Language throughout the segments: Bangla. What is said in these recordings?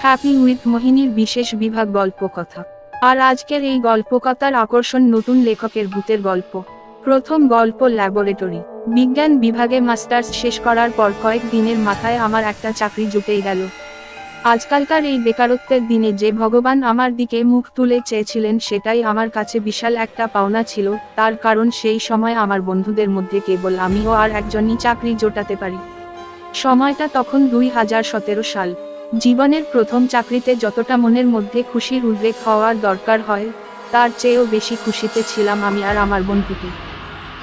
হ্যাপি উইথ মোহিনীর বিশেষ বিভাগ গল্পকথা। আর আজকের এই গল্পকথার আকর্ষণ নতুন লেখকের ভূতের গল্প। প্রথম গল্প ল্যাবরেটরি। বিজ্ঞান বিভাগে মাস্টার্স শেষ করার পর কয়েক দিনের মাথায় আমার একটা চাকরি জুটেই গেল। আজকালকার এই বেকারত্বের দিনে যে ভগবান আমার দিকে মুখ তুলে চেয়েছিলেন সেটাই আমার কাছে বিশাল একটা পাওনা ছিল, তার কারণ সেই সময় আমার বন্ধুদের মধ্যে কেবল আমিও আর একজনই চাকরি জোটাতে পারি। সময়টা তখন 2017 সাল। জীবনের প্রথম চাকরিতে যতটা মনের মধ্যে খুশির উদ্রেক হওয়ার দরকার হয়, তার চেয়েও বেশি খুশিতে ছিলাম আমি আর আমার বন্ধুটি।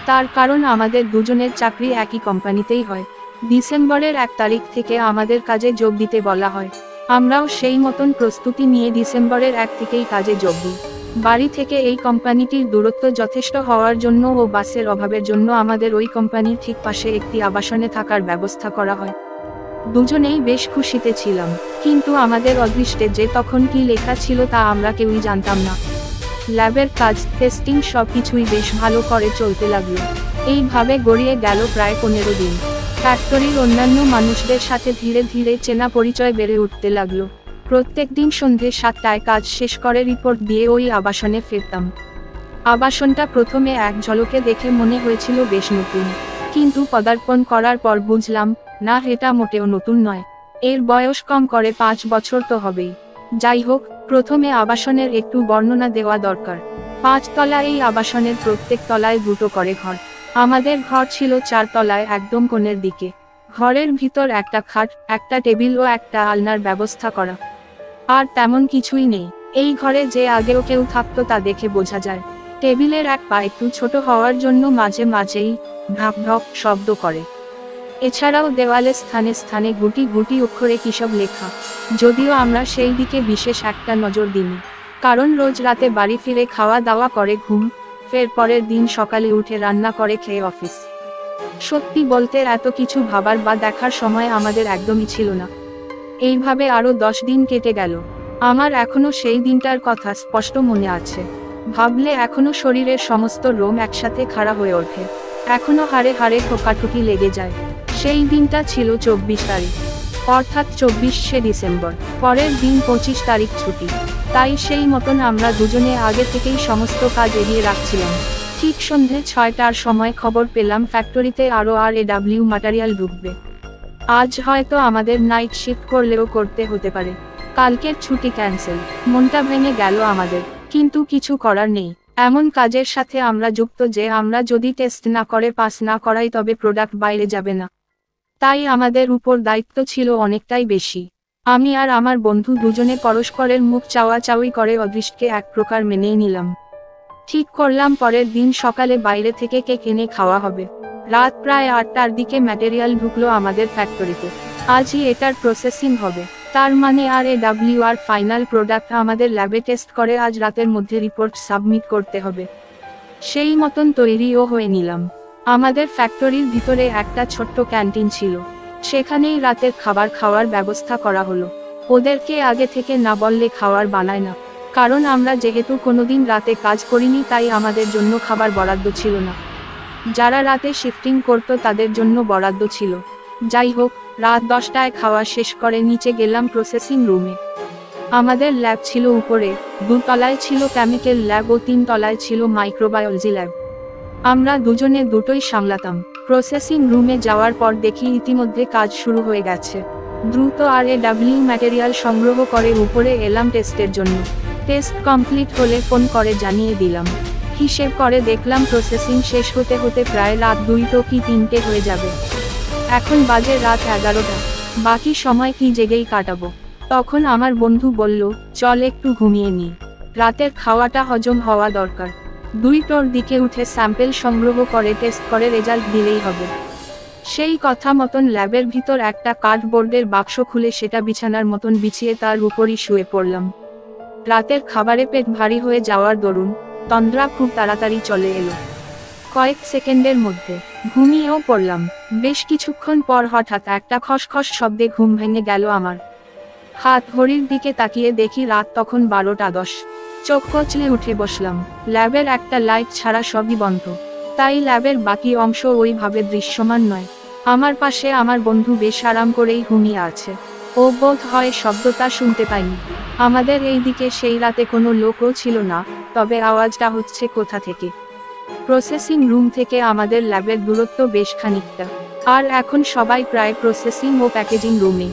তার কারণ আমাদের দুজনের চাকরি একই কোম্পানিতেই হয়। ডিসেম্বরের 1 তারিখ থেকে আমাদের কাজে যোগ দিতে বলা হয়। আমরাও সেই মতন প্রস্তুতি নিয়ে ডিসেম্বরের 1 থেকেই কাজে যোগ দিই। বাড়ি থেকে এই কোম্পানিটির দূরত্ব যথেষ্ট হওয়ার জন্য ও বাসের অভাবের জন্য আমাদের ওই কোম্পানির ঠিক পাশে একটি আবাসনে থাকার ব্যবস্থা করা হয়। দুজনেই বেশ খুশিতে ছিলাম, কিন্তু আমাদের অদৃষ্টে যে তখন কি লেখা ছিল তা আমরা কেউই জানতাম না। ল্যাবের কাজ, টেস্টিং সবকিছুই বেশ ভালো করে চলতে লাগলো। এইভাবে গড়িয়ে গেল প্রায় 15 দিন। ফ্যাক্টরির অন্যান্য মানুষদের সাথে ধীরে ধীরে চেনা পরিচয় বেড়ে উঠতে লাগলো। প্রত্যেক দিন সন্ধ্যে 7টায় কাজ শেষ করে রিপোর্ট দিয়ে ওই আবাসনে ফিরতাম। আবাসনটা প্রথমে এক ঝলকে দেখে মনে হয়েছিল বেশ নতুন, কিন্তু পদার্পণ করার পর বুঝলাম, না, এটা মোটেও নতুন নয়। এর বয়স কম করে 5 বছর তো হবেই। যাই হোক, প্রথমে আবাসনের একটু বর্ণনা দেওয়া দরকার। 5 তলা এই আবাসনের প্রত্যেক তলায় 2টো করে ঘর। আমাদের ঘর ছিল 4 তলায় একদম কোণের দিকে। ঘরের ভিতর একটা খাট, একটা টেবিল ও একটা আলনার ব্যবস্থা করা। আর তেমন কিছুই নেই। এই ঘরে যে আগেও কেউ থাকতো তা দেখে বোঝা যায়। টেবিলের এক পা একটু ছোট হওয়ার জন্য মাঝে মাঝেই ঢাক ঢক শব্দ করে। এছাড়াও দেওয়ালে স্থানে স্থানে গুটি গুটি অক্ষরে কিসব লেখা, যদিও আমরা সেই দিকে বিশেষ একটা নজর দিইনি, কারণ রোজ রাতে বাড়ি ফিরে খাওয়া দাওয়া করে ঘুম, ফের পরের দিন সকালে উঠে রান্না করে খেয়ে অফিস। সত্যি বলতে এত কিছু ভাবার বা দেখার সময় আমাদের একদমই ছিল না। এইভাবে আরো 10 দিন কেটে গেল। আমার এখনো সেই দিনটার কথা স্পষ্ট মনে আছে। ভাবলে এখনো শরীরের সমস্ত রোম একসাথে খাড়া হয়ে ওঠে। এখনো হাড়ে হাড়ে ঠোকাঠুকি লেগে যায়। সেই দিনটা ছিল 24 তারিখ, অর্থাৎ 24শে ডিসেম্বর। পরের দিন 25 তারিখ ছুটি। তাই সেই মতন আমরা দুজনে আগে থেকেই সমস্ত কাজ এগিয়ে রাখছিলাম। ঠিক সন্ধে 6টার সময় খবর পেলাম ফ্যাক্টরিতে আরও RAW ম্যাটেরিয়াল ঢুকবে। আজ হয়তো আমাদের নাইট শিফট করলেও করতে হতে পারে। কালকের ছুটি ক্যান্সেল। মনটা ভেঙে গেল আমাদের, কিন্তু কিছু করার নেই। এমন কাজের সাথে আমরা যুক্ত যে আমরা যদি টেস্ট না করে পাস না করাই তবে প্রোডাক্ট বাইরে যাবে না। তাই আমাদের উপর দায়িত্ব ছিল অনেকটাই বেশি। আমি আর আমার বন্ধু দুজনে পরস্পরের মুখ চাওয়াচাওয়ি করে অদৃষ্টকে এক প্রকার মেনেই নিলাম। ঠিক করলাম পরের দিন সকালে বাইরে থেকে কেক এনে খাওয়া হবে। রাত প্রায় 8টার দিকে ম্যাটেরিয়াল ঢুকলো আমাদের ফ্যাক্টরিতে। আজই এটার প্রসেসিং হবে। তার মানে RAW আর ফাইনাল প্রোডাক্ট আমাদের ল্যাবে টেস্ট করে আজ রাতের মধ্যে রিপোর্ট সাবমিট করতে হবে। সেই মতন তৈরিও হয়ে নিলাম। আমাদের ফ্যাক্টরির ভিতরে একটা ছোট্ট ক্যান্টিন ছিল। সেখানেই রাতের খাবার খাওয়ার ব্যবস্থা করা হলো। ওদেরকে আগে থেকে না বললে খাবার বানায় না, কারণ আমরা যেহেতু কোনোদিন রাতে কাজ করিনি তাই আমাদের জন্য খাবার বরাদ্দ ছিল না। যারা রাতে শিফটিং করত তাদের জন্য বরাদ্দ ছিল। যাই হোক, রাত 10টায় খাওয়া শেষ করে নিচে গেলাম প্রসেসিং রুমে। আমাদের ল্যাব ছিল উপরে, 2 তলায় ছিল কেমিক্যাল ল্যাব ও 3 তলায় ছিল মাইক্রোবায়োলজি ল্যাব। আমরা দুজনে দুটোই সামলাতাম। প্রসেসিং রুমে যাওয়ার পর দেখি ইতিমধ্যে কাজ শুরু হয়ে গেছে। দ্রুত RAW ম্যাটেরিয়াল সংগ্রহ করে উপরে এলাম টেস্টের জন্য। টেস্ট কমপ্লিট হলে ফোন করে জানিয়ে দিলাম। হিসেব করে দেখলাম প্রসেসিং শেষ হতে হতে প্রায় রাত 2টো কি 3টে হয়ে যাবে। এখন বাজে রাত 11টা। বাকি সময় কি জেগেই কাটাবো। তখন আমার বন্ধু বলল, চল একটু ঘুমিয়ে নিই, রাতের খাওয়াটা হজম হওয়া দরকার। 2টোর দিকে উঠে স্যাম্পেল সংগ্রহ করে টেস্ট করে রেজাল্ট দিলেই হবে। সেই কথা মতন ল্যাবের ভিতর একটা কার্ডবোর্ডের বাক্স খুলে সেটা বিছানার মতন বিছিয়ে তার উপরই শুয়ে পড়লাম। রাতের খাবারে পেট ভারী হয়ে যাওয়ার দরুন তন্দ্রা খুব তাড়াতাড়ি চলে এলো। কয়েক সেকেন্ডের মধ্যে ঘুমিয়েও পড়লাম। বেশ কিছুক্ষণ পর হঠাৎ একটা খসখস শব্দে ঘুম ভেঙে গেল আমার। হাত ঘড়ির দিকে তাকিয়ে দেখি রাত তখন 12টা 10। চোখ কচলে উঠে বসলাম। ল্যাবের একটা লাইট ছাড়া সবই বন্ধ, তাই ল্যাবের বাকি অংশ ওইভাবে দৃশ্যমান নয়। আমার পাশে আমার বন্ধু বেশ আরাম করেই ঘুমিয়ে আছে। ও বোধ হয় শব্দটা শুনতে পাইনি। আমাদের এই দিকে সেই রাতে কোনো লোকও ছিল না, তবে আওয়াজটা হচ্ছে কোথা থেকে। প্রসেসিং রুম থেকে আমাদের ল্যাবের দূরত্ব বেশ খানিকটা। আর এখন সবাই প্রায় প্রসেসিং ও প্যাকেজিং রুমে।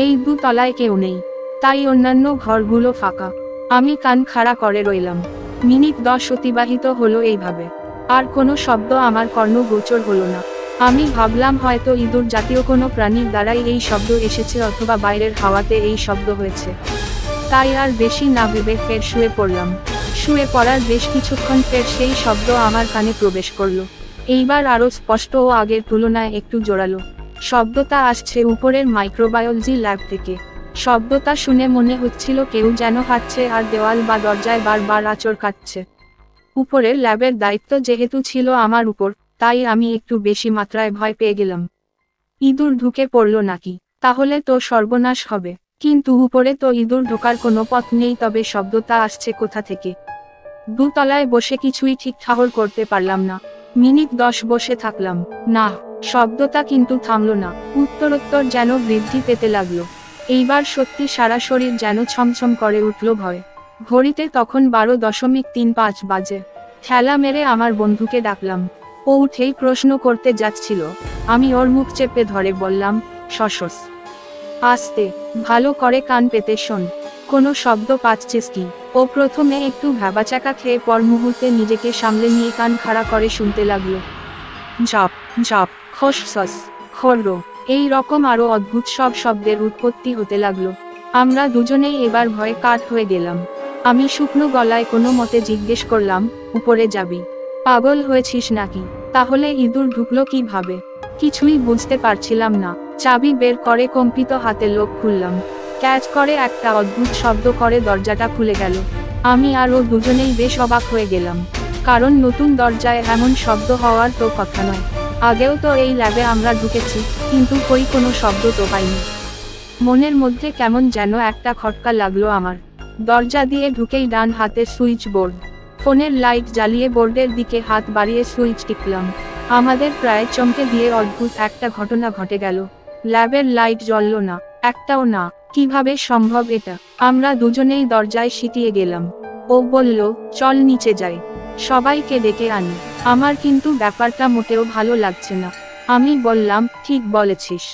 এই তলায় কেউ নেই, তাই অন্যান্য ঘরগুলো ফাঁকা। আমি কান খাড়া করে রইলাম। মিনিট 10 অতিবাহিত হলো এইভাবে। আর কোনো শব্দ আমার কর্ণগোচর হলো না। আমি ভাবলাম হয়তো ইঁদুর জাতীয় কোনো প্রাণীর দ্বারাই এই শব্দ এসেছে, অথবা বাইরের হাওয়াতে এই শব্দ হয়েছে। তাই আর বেশি না ভেবে ফের শুয়ে পড়লাম। শুয়ে পড়ার বেশ কিছুক্ষণ ফের সেই শব্দ আমার কানে প্রবেশ করলো। এইবার আরও স্পষ্ট ও আগের তুলনায় একটু জোরালো। শব্দটা আসছে উপরের মাইক্রোবায়োলজি ল্যাব থেকে। শব্দটা শুনে মনে হচ্ছিল কেউ যেন হাঁটছে আর দেওয়াল বা দরজায় বারবার আঁচড় কাটছে। উপরের ল্যাবের দায়িত্ব যেহেতু ছিল আমার উপর, তাই আমি একটু বেশি মাত্রায় ভয় পেয়ে গেলাম। ইঁদুর ঢুকে পড়ল নাকি, তাহলে তো সর্বনাশ হবে। কিন্তু উপরে তো ইঁদুর ঢোকার কোনো পথ নেই, তবে শব্দটা আসছে কোথা থেকে? দুতলায় বসে কিছুই ঠিক ঠাহর করতে পারলাম না। মিনিট 10 বসে থাকলাম, না, শব্দটা কিন্তু থামল না, উত্তরোত্তর যেন বৃদ্ধি পেতে লাগলো। এইবার সত্যি সারা শরীর যেন ছমছম করে উঠল ভয়। ঘড়িতে তখন 12.35 বাজে। ঠেলা মেরে আমার বন্ধুকে ডাকলাম। ও উঠেই প্রশ্ন করতে যাচ্ছিল। আমি ওর মুখ চেপে ধরে বললাম, শশস, আস্তে, ভালো করে কান পেতে শোন, কোনো শব্দ পাচ্ছিস কি? ও প্রথমে একটু ভ্যাবাচাকা খেয়ে পর মুহূর্তে নিজেকে সামলে নিয়ে কান খাড়া করে শুনতে লাগলো। ঝাপ ঝাপ, খসসস, খর্র, এই রকম আরো অদ্ভুত সব শব্দের উৎপত্তি হতে লাগলো। আমরা দুজনেই এবার ভয়ে কাঠ হয়ে গেলাম। আমি শুকনো গলায় কোনো মতে জিজ্ঞেস করলাম, উপরে যাবি? পাগল হয়েছিস নাকি? তাহলে ইঁদুর ঢুকলো কিভাবে? কিছুই বুঝতে পারছিলাম না। চাবি বের করে কম্পিত হাতে লক খুললাম। ক্যাচ করে একটা অদ্ভুত শব্দ করে দরজাটা খুলে গেল। আমি আর ও দুজনেই বেশ অবাক হয়ে গেলাম, কারণ নতুন দরজায় এমন শব্দ হওয়ার তো কথা নয়। আগেও তো এই ল্যাবে আমরা ঢুকেছি, কিন্তু কই কোনো শব্দ তো পাইনি। মনের মধ্যে কেমন যেন একটা খটকা লাগলো আমার। দরজা দিয়ে ঢুকেই ডান হাতে সুইচ বোর্ড। ফোনের লাইট জ্বালিয়ে বোর্ডের দিকে হাত বাড়িয়ে সুইচ টিপলাম। আমাদের প্রায় চমকে দিয়ে অদ্ভুত একটা ঘটনা ঘটে গেল। ল্যাবের লাইট জ্বলল না, একটাও না। কিভাবে সম্ভব এটা? আমরা দুজনেই দরজায় সিটিয়ে গেলাম। ও বলল, চল নিচে যাই, সবাইকে ডেকে আনি। আমার কিন্তু ব্যাপারটা মোটেও ভালো লাগছে না। আমি বললাম, ঠিক বলেছিস,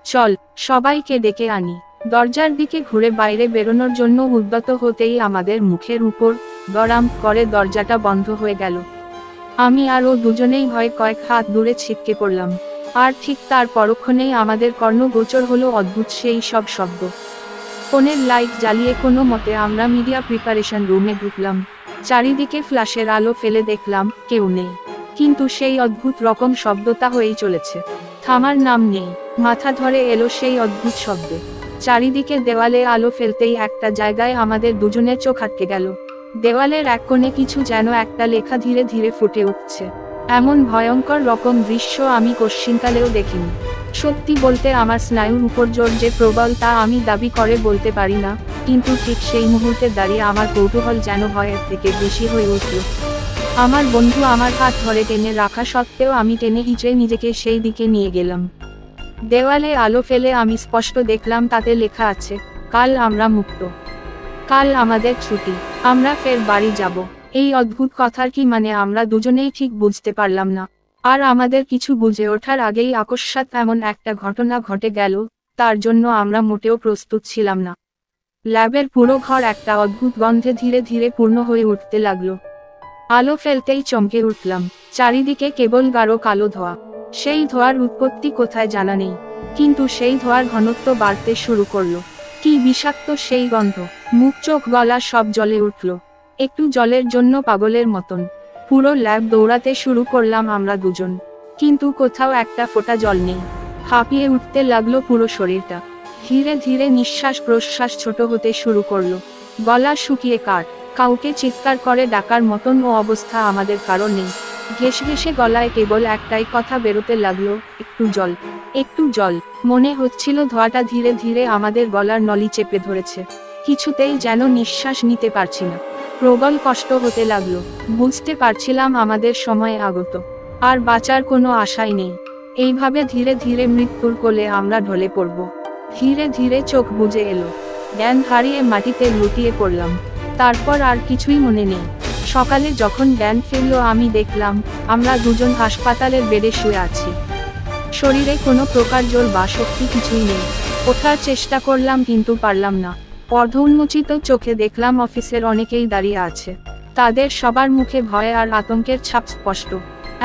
চল, সবাইকে ডেকে আনি। দরজার দিকে ঘুরে বাইরে বেরোনোর জন্য উদ্যত হতেই আমাদের মুখের উপর গড়াম করে দরজাটা বন্ধ হয়ে গেল। আমি আর ও দুজনেই ভয়ে কয়েক হাত দূরে ছিটকে পড়লাম। আর ঠিক তার পরক্ষণেই আমাদের কর্ণগোচর হলো অদ্ভুত সেই সব শব্দ। ফোনের লাইট জ্বালিয়ে কোনো মতে আমরা মিডিয়া প্রিপারেশন রুমে ঢুকলাম। চারিদিকে ফ্ল্যাশের আলো ফেলে দেখলাম কেউ নেই, কিন্তু সেই অদ্ভুত রকম শব্দটা হয়েই চলেছে, থামার নাম নেই। মাথা ধরে এলো সেই অদ্ভুত শব্দে। চারিদিকে দেওয়ালে আলো ফেলতেই একটা জায়গায় আমাদের দুজনের চোখ আটকে গেল। দেওয়ালের এক কোণে কিছু যেন একটা লেখা ধীরে ধীরে ফুটে উঠছে। এমন ভয়ঙ্কর রকম দৃশ্য আমি কশ্চিনকালেও দেখিনি। সত্যি বলতে আমার স্নায়ুর উপর জোর যে প্রবল তা আমি দাবি করে বলতে পারি না, কিন্তু ঠিক সেই মুহূর্তে দাঁড়িয়ে আমার কৌতূহল যেন ভয়ের থেকে বেশি হয়ে উঠল। আমার বন্ধু আমার হাত ধরে টেনে রাখা সত্ত্বেও আমি টেনে হিঁচড়ে নিজেকে সেই দিকে নিয়ে গেলাম। দেওয়ালে আলো ফেলে আমি স্পষ্ট দেখলাম তাতে লেখা আছে, কাল আমরা মুক্ত, কাল আমাদের ছুটি, আমরা ফের বাড়ি যাব। এই অদ্ভুত কথার কি মানে আমরা দুজনেই ঠিক বুঝতে পারলাম না। আর আমাদের কিছু বুঝে ওঠার আগেই আকস্মাৎ এমন একটা ঘটনা ঘটে গেল, তার জন্য আমরা মোটেও প্রস্তুত ছিলাম না। ল্যাবের পুরো ঘর একটা অদ্ভুত গন্ধে ধীরে ধীরে পূর্ণ হয়ে উঠতে লাগলো। আলো ফেলতেই চমকে উঠলাম। চারিদিকে কেবল গাঢ় কালো ধোঁয়া। সেই ধোঁয়ার উৎপত্তি কোথায় জানা নেই, কিন্তু সেই ধোঁয়ার ঘনত্ব বাড়তে শুরু করলো। কি বিষাক্ত সেই গন্ধ! মুখ চোখ গলা সব জ্বলে উঠল, একটু জলের জন্য পাগলের মতন। পুরো ল্যাব দৌড়াতে শুরু করলাম আমরা দুজন, কিন্তু কোথাও একটা ফোঁটা জল নেই। হাঁপিয়ে উঠতে লাগলো পুরো শরীরটা। ধীরে ধীরে নিঃশ্বাস প্রশ্বাস ছোট হতে শুরু করলো। গলা শুকিয়ে কাউকে চিৎকার করে ডাকার মতন ও অবস্থা আমাদের কারো নেই। ঘেঁষে ঘেঁষে গলায় কেবল একটাই কথা বেরোতে লাগলো, একটু জল, একটু জল। মনে হচ্ছিল ধোঁয়াটা ধীরে ধীরে আমাদের গলার নলি চেপে ধরেছে। কিছুতেই যেন নিঃশ্বাস নিতে পারছি না। প্রবল কষ্ট হতে লাগলো। বুঝতে পারছিলাম আমাদের সময় আগত, আর বাঁচার কোনো আশাই নেই। এইভাবে ধীরে ধীরে মৃত্যুর কোলে আমরা ঢলে পড়ব। ধীরে ধীরে চোখ বুজে এলো, জ্ঞান হারিয়ে মাটিতে লুটিয়ে পড়লাম। তারপর আর কিছুই মনে নেই। সকালে যখন জ্ঞান ফিরল আমি দেখলাম আমরা দুজন হাসপাতালের বেডে শুয়ে আছি। শরীরে কোনো প্রকার জোর বা শক্তি কিছুই নেই। ওঠার চেষ্টা করলাম কিন্তু পারলাম না। অর্ধ উন্মোচিত চোখে দেখলাম অফিসের অনেকেই দাঁড়িয়ে আছে। তাদের সবার মুখে ভয় আর আতঙ্কের ছাপ স্পষ্ট।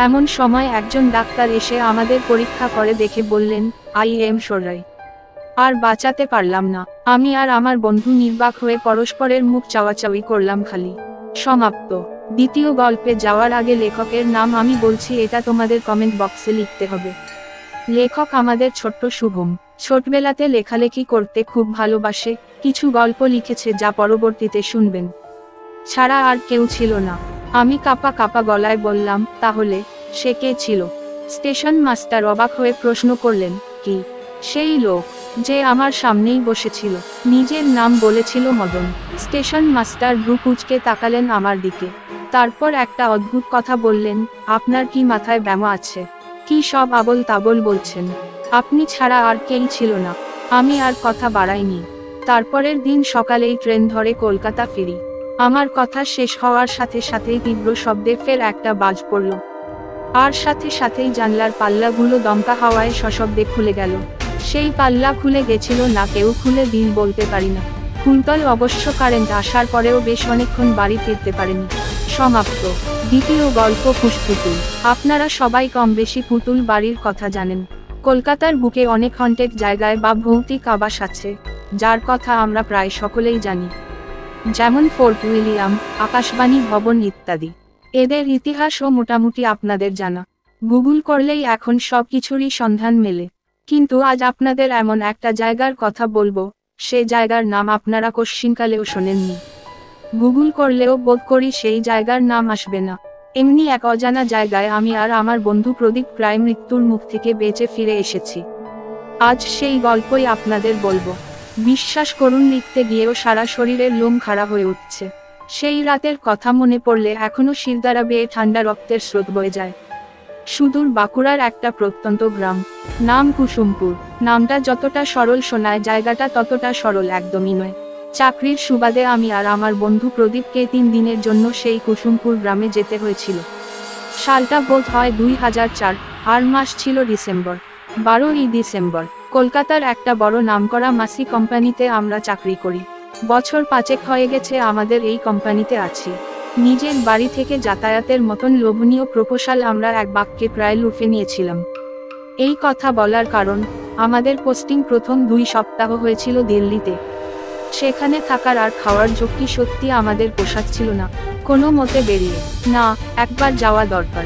এমন সময় একজন ডাক্তার এসে আমাদের পরীক্ষা করে দেখে বললেন, আই এম সরি। আর বাঁচাতে পারলাম না। আমি আর আমার বন্ধু নির্বাক হয়ে পরস্পরের মুখ চাওয়াচাওয়ি করলাম খালি। সমাপ্ত। দ্বিতীয় গল্পে যাওয়ার আগে লেখকের নাম আমি বলছি, এটা তোমাদের কমেন্ট বক্সে লিখতে হবে। লেখক আমাদের ছোট্ট শুভম। ছোটবেলাতে লেখালেখি করতে খুব ভালোবাসে। কিছু গল্প লিখেছে যা পরবর্তীতে শুনবেন। ছাড়া আর কেউ ছিল না। আমি কাঁপা কাঁপা গলায় বললাম, তাহলে সে কে ছিল? স্টেশন মাস্টার অবাক হয়ে প্রশ্ন করলেন, কি? সেই লোক যে আমার সামনেই বসেছিল। নিজের নাম বলেছিল মদন। স্টেশন মাস্টার ভ্রু কুঁচকে তাকালেন আমার দিকে। তারপর একটা অদ্ভুত কথা বললেন, আপনার কি মাথায় ব্যামো আছে? কি সব আবল তাবল বলছেন? আপনি ছাড়া আর কেই ছিল না। আমি আর কথা বাড়াইনি। তারপরের দিন সকালেই ট্রেন ধরে কলকাতা ফিরি। আমার কথা শেষ হওয়ার সাথে সাথেই তীব্র শব্দে ফের একটা বাজ পড়ল। আর সাথে সাথেই জানলার পাল্লাগুলো দমকা হাওয়ায় সশব্দে খুলে গেল। সেই পাল্লা খুলে গেছিল না কেউ খুলে দিন বলতে পারি না। কুন্তল অবশ্য কারেন্ট আসার পরেও বেশ অনেকক্ষণ বাড়ি ফিরতে পারেনি। সমাপ্ত। দ্বিতীয় গল্প পুতুল। আপনারা সবাই কম বেশি পুতুল বাড়ির কথা জানেন। কলকাতার বুকে অনেক হন্টেড জায়গায় বা ভৌতিক আবাস আছে, যার কথা আমরা প্রায় সকলেই জানি। যেমন ফোর্ট উইলিয়াম, আকাশবাণী ভবন ইত্যাদি। এদের ইতিহাসও মোটামুটি আপনাদের জানা। গুগল করলেই এখন সব কিছুরই সন্ধান মেলে। কিন্তু আজ আপনাদের এমন একটা জায়গার কথা বলবো, সে জায়গার নাম আপনারা কোশ্চিনকালেও শোনেননি। গুগল করলেও বোধ করি সেই জায়গার নাম আসবে না। এমনি এক অজানা জায়গায় আমি আর আমার বন্ধু প্রদীপ প্রায় মৃত্যুর মুখ থেকে বেঁচে ফিরে এসেছি। আজ সেই গল্পই আপনাদের বলবো। বিশ্বাস করুন, লিখতে গিয়েও সারা শরীরের লোম খাড়া হয়ে উঠছে। সেই রাতের কথা মনে পড়লে এখনো শিরদাঁড়া বেয়ে ঠান্ডা রক্তের স্রোত বয়ে যায়। সুদূর বাঁকুড়ার একটা প্রত্যন্ত গ্রাম, নাম কুসুমপুর। নামটা যতটা সরল শোনায়, জায়গাটা ততটা সরল একদমই নয়। চাকরির সুবাদে আমি আর আমার বন্ধু প্রদীপকে 3 দিনের জন্য সেই কুসুমপুর গ্রামে যেতে হয়েছিল। সালটা বোধ হয় 2004, আর মাস ছিল ডিসেম্বর। 12ই ডিসেম্বর। কলকাতার একটা বড় নামকরা মাসি কোম্পানিতে আমরা চাকরি করি। বছর 5 হয়ে গেছে আমাদের এই কোম্পানিতে আছি। নিজের বাড়ি থেকে যাতায়াতের মতন লোভনীয় প্রপোজাল আমরা এক বাক্যে প্রায় লুফে নিয়েছিলাম। এই কথা বলার কারণ, আমাদের পোস্টিং প্রথম 2 সপ্তাহ হয়েছিল দিল্লিতে। সেখানে থাকার আর খাওয়ার ঝক্কি সত্যি আমাদের পোষাচ্ছিল না। কোনো মতে বেরিয়ে, না, একবার যাওয়া দরকার।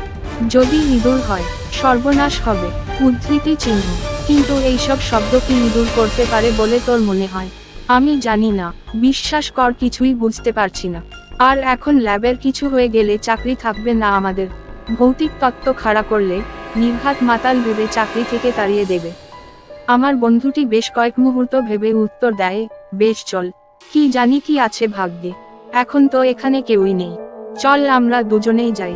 যদি ইঁদুর হয়, সর্বনাশ হবে। উদ্ধৃতি চিহ্ন। কিন্তু এইসব শব্দ কি ইঁদুর করতে পারে বলে তোর মনে হয়? আমি জানি না, বিশ্বাস কর, কিছুই বুঝতে পারছি না। আর এখন ল্যাবের কিছু হয়ে গেলে চাকরি থাকবে না আমাদের। ভৌতিক তত্ত্ব খাড়া করলে নির্ঘাত মাতাল ভেবে চাকরি থেকে তাড়িয়ে দেবে। আমার বন্ধুটি বেশ কয়েক মুহূর্ত ভেবে উত্তর দেয়, বেশ চল, কি জানি কি আছে ভাগ্যে। এখন তো এখানে কেউই নেই, চল আমরা দুজনেই যাই।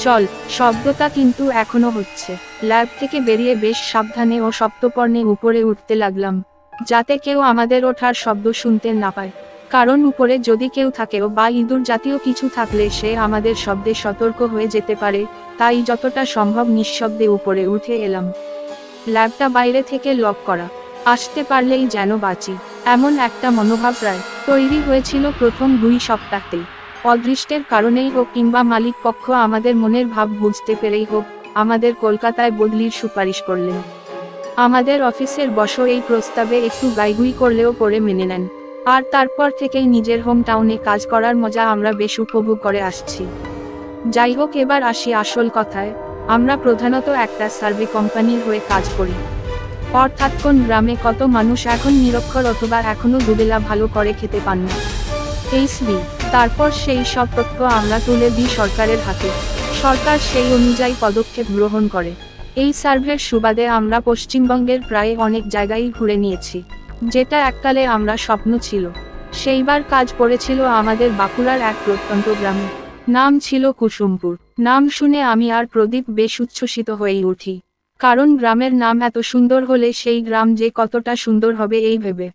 চল শব্দটা কিন্তু এখনো হচ্ছে। ল্যাব থেকে বেরিয়ে বেশ সাবধানে ও সপ্তপর্ণে উপরে উঠতে লাগলাম, যাতে কেউ আমাদের ওঠার শব্দ শুনতে না পায়। কারণ উপরে যদি কেউ থাকেও বা ইঁদুর জাতীয় কিছু থাকলে সে আমাদের শব্দে সতর্ক হয়ে যেতে পারে। তাই যতটা সম্ভব নিঃশব্দে উপরে উঠে এলাম। ল্যাবটা বাইরে থেকে লক করা। আসতে পারলেই যেন বাঁচি, এমন একটা মনোভাব প্রায় তৈরি হয়েছিল প্রথম 2 সপ্তাহতেই। অদৃষ্টের কারণেই হোক কিংবা মালিক পক্ষ আমাদের মনের ভাব বুঝতে পেরেই হোক, আমাদের কলকাতায় বদলির সুপারিশ করলেন। আমাদের অফিসের বসও এই প্রস্তাবে একটু গাইগুই করলেও পরে মেনে নেন। আর তারপর থেকেই নিজের হোম টাউনে কাজ করার মজা আমরা বেশ উপভোগ করে আসছি। যাই হোক, এবার আসি আসল কথায়। আমরা প্রধানত একটা সার্ভে কোম্পানির হয়ে কাজ করি। অর্থাৎ কোন গ্রামে কত মানুষ এখন নিরক্ষর অথবা এখনো দুবেলা ভালো করে খেতে পান না। তারপর সেই সব তথ্য আমরা তুলে দিই সরকারের হাতে। সরকার সেই অনুযায়ী পদক্ষেপ গ্রহণ করে। এই সার্ভের সুবাদে আমরা পশ্চিমবঙ্গের প্রায় অনেক জায়গায় ঘুরে নিয়েছি, যেটা এককালে আমরা স্বপ্ন ছিল। সেইবার কাজ পড়েছিল আমাদের বাঁকুড়ার এক প্রত্যন্ত গ্রামে। নাম ছিল কুসুমপুর। নাম শুনে আমি আর প্রদীপ বেশ উচ্ছ্বসিত হয়েই উঠি। কারণ গ্রামের নাম এত সুন্দর হলে সেই গ্রাম যে কতটা সুন্দর হবে এই ভেবে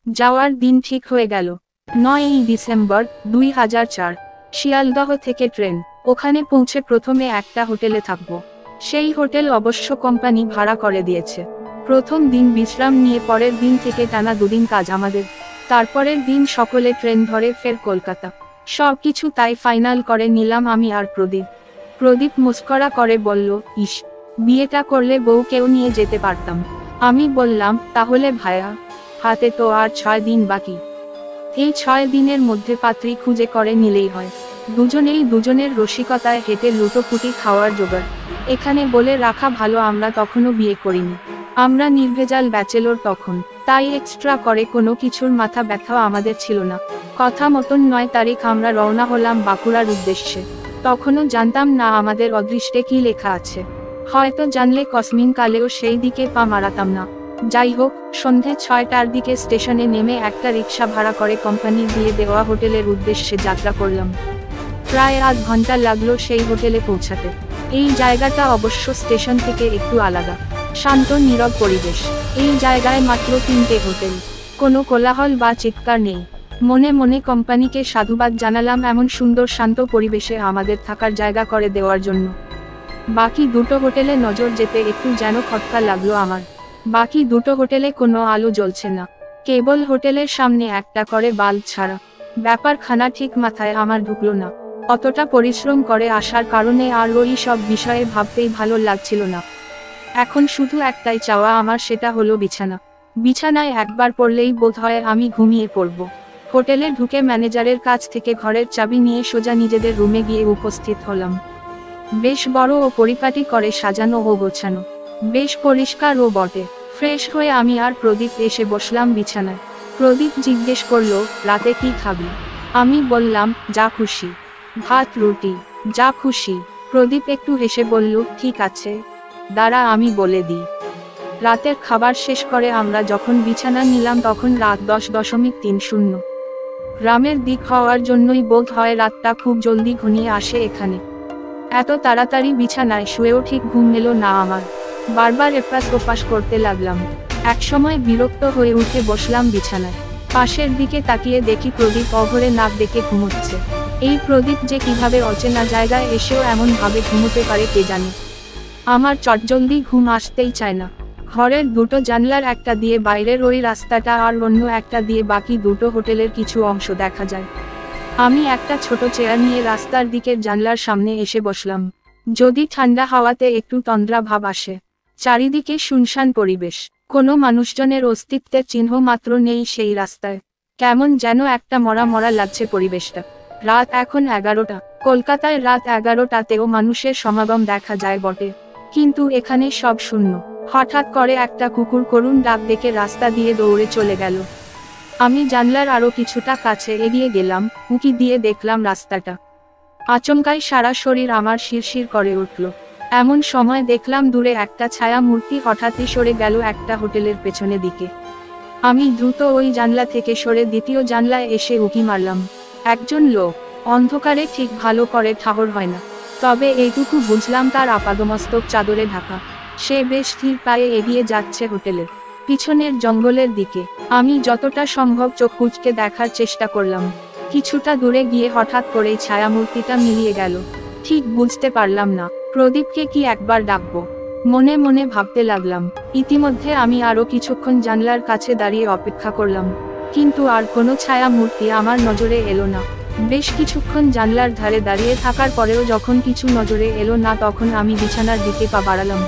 যাওয়ার দিন ঠিক হয়ে গেল। 9ই ডিসেম্বর 2004। শিয়ালদহ থেকে ট্রেন। ওখানে পৌঁছে প্রথমে একটা হোটেলে থাকবো। সেই হোটেল অবশ্য কোম্পানি ভাড়া করে দিয়েছে। প্রথম দিন বিশ্রাম নিয়ে পরের দিন থেকে টানা 2 দিন কাজ আমাদের। তারপরের দিন সকলে ট্রেন ধরে ফের কলকাতা। সবকিছু তাই ফাইনাল করে নিলাম আমি আর প্রদীপ। প্রদীপ মুস্করা করে বলল, ইস, বিয়েটা করলে বউকেও নিয়ে যেতে পারতাম। আমি বললাম, তাহলে ভায়া, হাতে তো আর 6 দিন বাকি। এই 6 দিনের মধ্যে পাত্রী খুঁজে করে নিলেই হয়। দুজনেই দুজনের রসিকতায় হেঁটে লুটোপুটি খাওয়ার জোগাড়। এখানে বলে রাখা ভালো, আমরা তখনও বিয়ে করিনি। আমরা নির্ভেজাল ব্যাচেলর তখন, তাই এক্সট্রা করে কোনো কিছুর মাথা ব্যথাও আমাদের ছিল না। কথা মতন 9 তারিখ আমরা রওনা হলাম বাঁকুড়ার উদ্দেশ্যে। তখনও জানতাম না আমাদের অদৃষ্টে কি লেখা আছে। হয়তো জানলে কসমিন কালেও সেই দিকে পা মারাতাম না। যাই হোক, সন্ধে 6টার দিকে স্টেশনে নেমে একটা রিক্সা ভাড়া করে কোম্পানি দিয়ে দেওয়া হোটেলের উদ্দেশ্যে যাত্রা করলাম। প্রায় আধ ঘন্টা লাগলো সেই হোটেলে পৌঁছাতে। এই জায়গাটা অবশ্য স্টেশন থেকে একটু আলাদা, শান্ত নীরব পরিবেশ। এই জায়গায় মাত্র 3টে হোটেল, কোনো কোলাহল বা চিৎকার নেই। মনে মনে কোম্পানিকে সাধুবাদ জানালাম এমন সুন্দর শান্ত পরিবেশে আমাদের থাকার জায়গা করে দেওয়ার জন্য। বাকি 2টো হোটেলে নজর যেতে একটু যেন খটকা লাগলো আমার। বাকি 2টো হোটেলে কোনো আলো জ্বলছে না, কেবল হোটেলের সামনে একটা করে বাল্ব ছাড়া। ব্যাপারখানা ঠিক মাথায় আমার ঢুকলো না। অতটা পরিশ্রম করে আসার কারণে আর ওই সব বিষয়ে ভাবতেই ভালো লাগছিল না। এখন শুধু একটাই চাওয়া আমার, সেটা হলো বিছানা। বিছানায় একবার পড়লেই বোধহয় আমি ঘুমিয়ে পড়ব। হোটেলে ঢুকে ম্যানেজারের কাছ থেকে ঘরের চাবি নিয়ে সোজা নিজেদের রুমে গিয়ে উপস্থিত হলাম। বেশ বড় ও পরিপাটি করে সাজানো ও গোছানো, বেশ পরিষ্কারও বটে। ফ্রেশ হয়ে আমি আর প্রদীপ এসে বসলাম বিছানায়। প্রদীপ জিজ্ঞেস করলো, রাতে কি খাবি? আমি বললাম, যা খুশি, ভাত রুটি, যা খুশি। প্রদীপ একটু হেসে বলল, ঠিক আছে, দাঁড়া আমি বলে দিই। রাতের খাবার শেষ করে আমরা যখন বিছানা নিলাম তখন রাত 10:30। গ্রামের দিক হওয়ার জন্যই বোধ হয় রাতটা খুব জলদি ঘনিয়ে আসে এখানে। এত তাড়াতাড়ি বিছানায় শুয়েও ঠিক ঘুম এলো না আমার। বারবার এপাশ ওপাশ করতে লাগলাম। একসময় বিরক্ত হয়ে উঠে বসলাম বিছানায়। পাশের দিকে তাকিয়ে দেখি প্রদীপ অঘরে নাক ডেকে ঘুমোচ্ছে। এই প্রদীপ যে কিভাবে অচেনা জায়গায় এসেও এমন ভাবে ঘুমোতে পারে কে জানে। আমার চটজলদি ঘুম আসতেই চায় না। ঘরের 2টো জানলার একটা দিয়ে বাইরের ওই রাস্তাটা আর অন্য একটা দিয়ে বাকি 2টো হোটেলের কিছু অংশ দেখা যায়। আমি একটা ছোট চেয়ার নিয়ে রাস্তার দিকের জানলার সামনে এসে বসলাম। যদি ঠান্ডা হাওয়াতে একটু তন্দ্রা ভাব আসে। চারিদিকে শুনশান পরিবেশ, কোনো মানুষজনের অস্তিত্বের চিহ্ন মাত্র নেই সেই রাস্তায়। কেমন যেন একটা মরা মরা লাগছে পরিবেশটা। রাত এখন 11টা। কলকাতায় রাত 11টাতেও মানুষের সমাগম দেখা যায় বটে, কিন্তু এখানে সব শূন্য। হঠাৎ করে একটা কুকুর করুণ ডাক ডেকে রাস্তা দিয়ে দৌড়ে চলে গেল। আমি জানলার আরো কিছুটা কাছে এগিয়ে গেলাম, উঁকি দিয়ে দেখলাম রাস্তাটা। আচমকাই সারা শরীর আমার শিরশির করে উঠল। এমন সময় দেখলাম দূরে একটা ছায়া মূর্তি হঠাৎই সরে গেল একটা হোটেলের পেছনে দিকে। আমি দ্রুত ওই জানলা থেকে সরে দ্বিতীয় জানলায় এসে উঁকি মারলাম। একজন লোক, অন্ধকারে ঠিক ভালো করে ঠাহর হয় না, তবে এইটুকু বুঝলাম তার আপাদমস্তক চাদরে ঢাকা। সে বেশ স্থির পায়ে এগিয়ে যাচ্ছে হোটেলের পিছনের জঙ্গলের দিকে। আমি যতটা সম্ভব চোখ কুঁচকে দেখার চেষ্টা করলাম। কিছুটা দূরে গিয়ে হঠাৎ করেই ছায়ামূর্তিটা মিলিয়ে গেল। ঠিক বুঝতে পারলাম না প্রদীপকে কি একবার ডাকবো। মনে মনে ভাবতে লাগলাম। ইতিমধ্যে আমি আরো কিছুক্ষণ জানলার কাছে দাঁড়িয়ে অপেক্ষা করলাম, কিন্তু আর কোনো ছায়া মূর্তি আমার নজরে এলো না। বেশ কিছুক্ষণ জানলার ধারে দাঁড়িয়ে থাকার পরেও যখন কিছু নজরে এলো না তখন আমি বিছানার দিকে পা বাড়ালাম।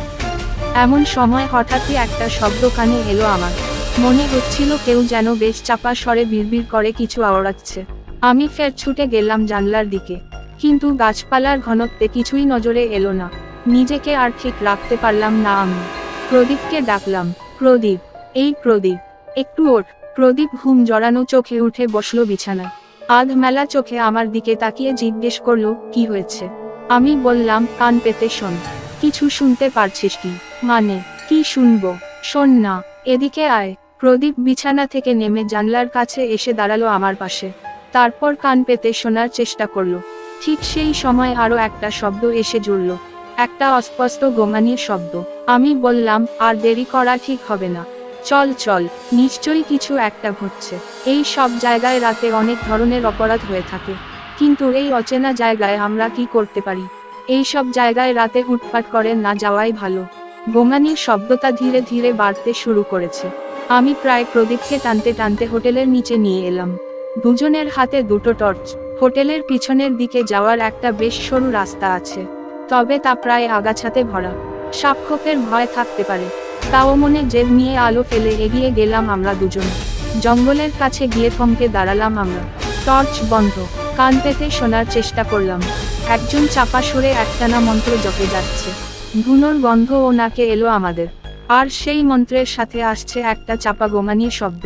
এমন সময় হঠাৎই একটা শব্দ কানে এলো আমার। মনে হচ্ছিল কেউ যেন বেশ চাপা স্বরে বিড়বিড় করে কিছু আওড়াচ্ছে। আমি ফের ছুটে গেলাম জানলার দিকে, কিন্তু গাছপালার ঘনত্বে কিছুই নজরে এলো না। নিজেকে আর ঠিক রাখতে পারলাম না। আমি প্রদীপকে ডাকলাম, প্রদীপ, এই প্রদীপ, একটু ওঠ। প্রদীপ ঘুম জড়ানো চোখে উঠে বসলো বিছানায়। আধ মেলা চোখে আমার দিকে তাকিয়ে জিজ্ঞেস করলো, কি হয়েছে? আমি বললাম, কান পেতে শোন। কিছু শুনতে পারছিস কি? মানে, কি শুনবো? শোন না, এদিকে আয়। প্রদীপ বিছানা থেকে নেমে জানলার কাছে এসে দাঁড়ালো আমার পাশে। তারপর কান পেতে শোনার চেষ্টা করলো। ঠিক সেই সময় আরো একটা শব্দ এসে জুড়ল, একটা অস্পষ্ট গোঙানির শব্দ। আমি বললাম, আর দেরি করা ঠিক হবে না, চল চল, নিশ্চয়ই কিছু একটা ঘটছে। এই সব জায়গায় রাতে অনেক ধরনের অপরাধ হয়ে থাকে, কিন্তু এই অচেনা জায়গায় আমরা কি করতে পারি? এই সব জায়গায় রাতে হুটপাট করে না যাওয়াই ভালো। গোঙানির শব্দটা ধীরে ধীরে বাড়তে শুরু করেছে। আমি প্রায় প্রদীপকে টানতে টানতে হোটেলের নিচে নিয়ে এলাম। দুজনের হাতে দুটো টর্চ। হোটেলের পিছনের দিকে যাওয়ার একটা বেশ সরু রাস্তা আছে, তবে তা প্রায় আগাছাতে ভরা। সাপখোপের ভয় থাকতে পারে, তাও মনে জেদ নিয়ে আলো ফেলে এগিয়ে গেলাম আমরা দুজন। জঙ্গলের কাছে গিয়ে থমকে দাঁড়ালাম আমরা। টর্চ বন্ধ, কান পেতে শোনার চেষ্টা করলাম। একজন চাপা সুরে একটানা মন্ত্র জপে যাচ্ছে। ধুনোর গন্ধ ও নাকে এলো আমাদের, আর সেই মন্ত্রের সাথে আসছে একটা চাপা গোঙানির শব্দ।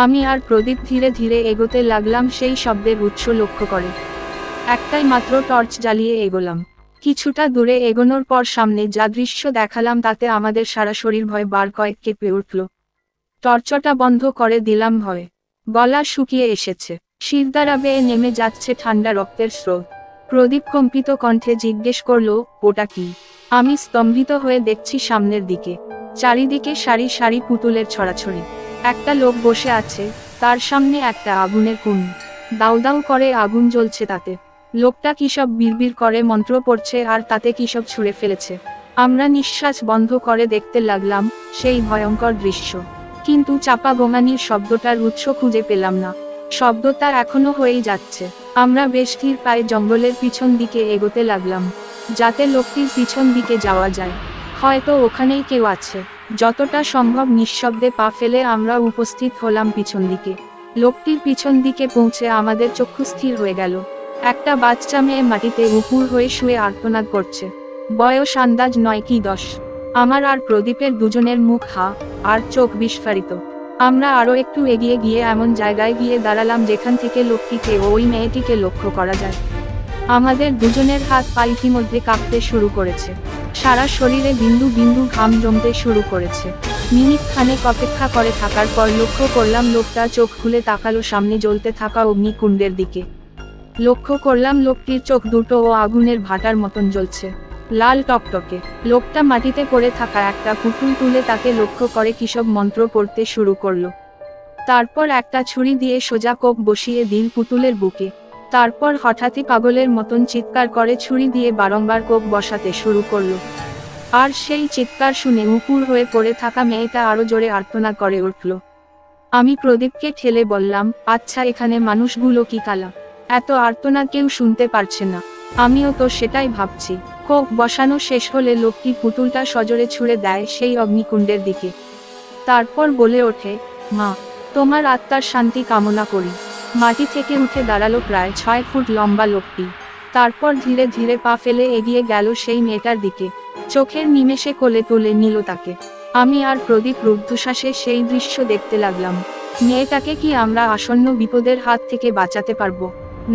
আমি আর প্রদীপ ধীরে ধীরে এগোতে লাগলাম সেই শব্দের উৎস লক্ষ্য করে। একটাই মাত্র টর্চ জ্বালিয়ে এগোলাম। কিছুটা দূরে এগোনোর পর সামনে যা দৃশ্য দেখালাম তাতে আমাদের সারা শরীর ভয় বার কয়েক কেঁপে উঠল। টর্চটা বন্ধ করে দিলাম ভয়ে। গলা শুকিয়ে এসেছে, শিরদাঁড়া বেয়ে নেমে যাচ্ছে ঠান্ডা রক্তের স্রোত। প্রদীপ কম্পিত কণ্ঠে জিজ্ঞেস করল, ওটা কি? আমি স্তম্ভিত হয়ে দেখছি সামনের দিকে। চারিদিকে সারি সারি পুতুলের ছড়াছড়ি। একটা লোক বসে আছে, তার সামনে একটা আগুনের কুণ্ড। দাউ দাউ করে আগুন জ্বলছে তাতে। লোকটা কিসব বিড়বিড় করে মন্ত্র পড়ছে আর তাতে কিসব ছুঁড়ে ফেলেছে। আমরা নিঃশ্বাস বন্ধ করে দেখতে লাগলাম সেই ভয়ঙ্কর দৃশ্য, কিন্তু চাপা গোঙানির শব্দটার উৎস খুঁজে পেলাম না। শব্দটা এখনো হয়েই যাচ্ছে। আমরা বেশ ধীর পায়ে জঙ্গলের পিছন দিকে এগোতে লাগলাম, যাতে লোকটির পিছন দিকে যাওয়া যায়। হয়তো ওখানেই কেউ আছে। যতটা সম্ভব নিঃশব্দে পা ফেলে আমরা উপস্থিত হলাম পিছন দিকে। লোকটির পিছন দিকে পৌঁছে আমাদের চক্ষু স্থির হয়ে গেল। একটা বাচ্চা মেয়ে মাটিতে উপুর হয়ে শুয়ে আর্তনাদ করছে। বয়স আন্দাজ 9 কি 10। আমার আর প্রদীপের দুজনের মুখ হা আর চোখ বিস্ফারিত। আমরা আরো একটু এগিয়ে গিয়ে এমন জায়গায় গিয়ে দাঁড়ালাম যেখান থেকে লোকটিকে ও ওই মেয়েটিকে লক্ষ্য করা যায়। আমাদের দুজনের হাত পা ইতিমধ্যে কাঁপতে শুরু করেছে। সারা শরীরে বিন্দু বিন্দু ঘাম জমতে শুরু করেছে। মিনিট খানেক অপেক্ষা করে থাকার পর লক্ষ্য করলাম লোকটা চোখ খুলে তাকালো সামনে জ্বলতে থাকা অগ্নিকুণ্ডের দিকে। লক্ষ্য করলাম লোকটির চোখ দুটো ও আগুনের ভাটার মতন জ্বলছে, লাল টকটকে। লোকটা মাটিতে পড়ে থাকা একটা পুতুল তুলে তাকে লক্ষ্য করে কিসব মন্ত্র পড়তে শুরু করলো। তারপর একটা ছুরি দিয়ে সোজা কোপ বসিয়ে দিল পুতুলের বুকে। তারপর হঠাৎই পাগলের মতন চিৎকার করে ছুরি দিয়ে বারংবার কোপ বসাতে শুরু করলো। আর সেই চিৎকার শুনে উপুর হয়ে পড়ে থাকা মেয়েটা আরো জোরে আর্তনাদ করে উঠল। আমি প্রদীপকে ঠেলে বললাম, আচ্ছা এখানে মানুষগুলো কি কালা? এত আর্তনাদ কেউ শুনতে পারছে না? আমিও তো সেটাই ভাবছি। কোপ বসানো শেষ হলে লোকটি পুতুলটা সজোরে ছুঁড়ে দেয় সেই অগ্নিকুণ্ডের দিকে। তারপর বলে ওঠে, মা, তোমার আত্মার শান্তি কামনা করি। মাটি থেকে উঠে দাঁড়ালো প্রায় 6 ফুট লম্বা লোকটি। তারপর ধীরে ধীরে পা ফেলে এগিয়ে গেল সেই মেয়েটার দিকে। চোখের নিমেষে কোলে তুলে নিল তাকে। আমি আর প্রদীপ রুদ্ধশ্বাসে সেই দৃশ্য দেখতে লাগলাম। মেয়েটাকে কি আমরা আসন্ন বিপদের হাত থেকে বাঁচাতে পারবো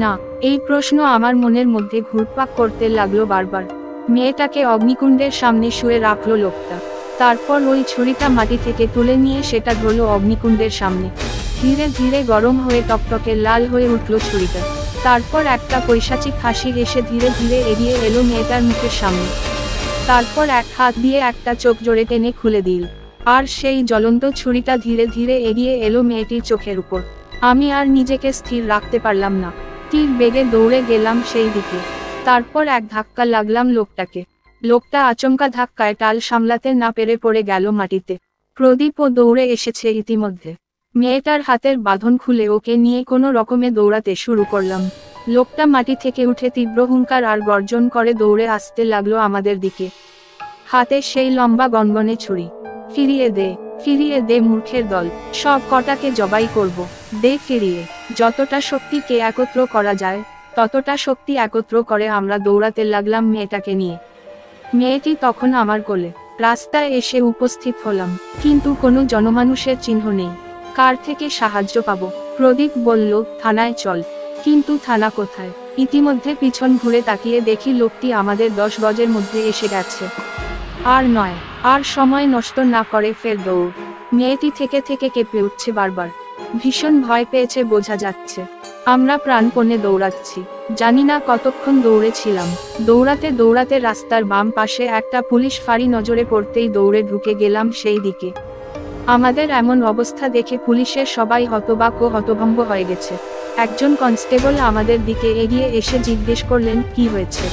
না? এই প্রশ্ন আমার মনের মধ্যে ঘুরপাক করতে লাগলো বারবার। মেয়েটাকে অগ্নিকুণ্ডের সামনে শুয়ে রাখলো লোকটা। তারপর ওই ছুরিটা মাটি থেকে তুলে নিয়ে সেটা ধরলো অগ্নিকুণ্ডের সামনে। ধীরে ধীরে গরম হয়ে টকটকে লাল হয়ে উঠল ছুরিটা। তারপর একটা পৈশাচিক হাসি এসে ধীরে ধীরে এগিয়ে এলো মেয়েটার মুখের সামনে। তারপর এক হাত দিয়ে একটা চোখ জোরে টেনে খুলে দিল, আর সেই জ্বলন্ত ছুরিটা ধীরে ধীরে এগিয়ে এলো মেয়েটির চোখের উপর। আমি আর নিজেকে স্থির রাখতে পারলাম না। তীর বেগে দৌড়ে গেলাম সেই দিকে। তারপর এক ধাক্কা লাগলাম লোকটাকে। লোকটা আচমকা ধাক্কায় টাল সামলাতে না পেরে পড়ে গেল মাটিতে। প্রদীপও দৌড়ে এসেছে ইতিমধ্যে। মেয়েটার হাতের বাঁধন খুলে ওকে নিয়ে কোনো রকমে দৌড়াতে শুরু করলাম। লোকটা মাটি থেকে উঠে তীব্র হুঙ্কার আর গর্জন করে দৌড়ে আসতে লাগলো আমাদের দিকে, হাতে সেই লম্বা গনগনে ছুরি। ফিরিয়ে দে মূর্খের দল, সব কটাকে জবাই করব, দে ফিরিয়ে। যতটা শক্তিকে একত্র করা যায় ততটা শক্তি একত্র করে আমরা দৌড়াতে লাগলাম মেয়েটাকে নিয়ে। মেয়েটি তখন আমার কোলে। রাস্তায় এসে উপস্থিত হলাম, কিন্তু কোনো জনমানুষের চিহ্ন নেই। কার থেকে সাহায্য পাবো? প্রদীপ বলল, থানায় চল। কিন্তু থানা কোথায়? ইতিমধ্যে পিছন ঘুরে তাকিয়ে দেখি লোকটি আমাদের 10 গজের মধ্যে এসে গেছে। আর নয়, আর সময় নষ্ট না করে ফের দৌড়। মেয়েটি থেকে থেকে কেঁপে উঠছে বারবার। ভীষণ ভয় পেয়েছে বোঝা যাচ্ছে। আমরা প্রাণপণে দৌড়াচ্ছি, জানি না কতক্ষণ দৌড়েছিলাম। দৌড়াতে দৌড়াতে রাস্তার বাম পাশে একটা পুলিশ ফাঁড়ি নজরে পড়তেই দৌড়ে ঢুকে গেলাম সেই দিকে। আমাদের এমন অবস্থা দেখে পুলিশের সবাই হতবাক ও হতভম্ব হয়ে গেছে। একজন কনস্টেবল আমাদের দিকে এগিয়ে এসে জিজ্ঞেস করলেন, কি হয়েছে,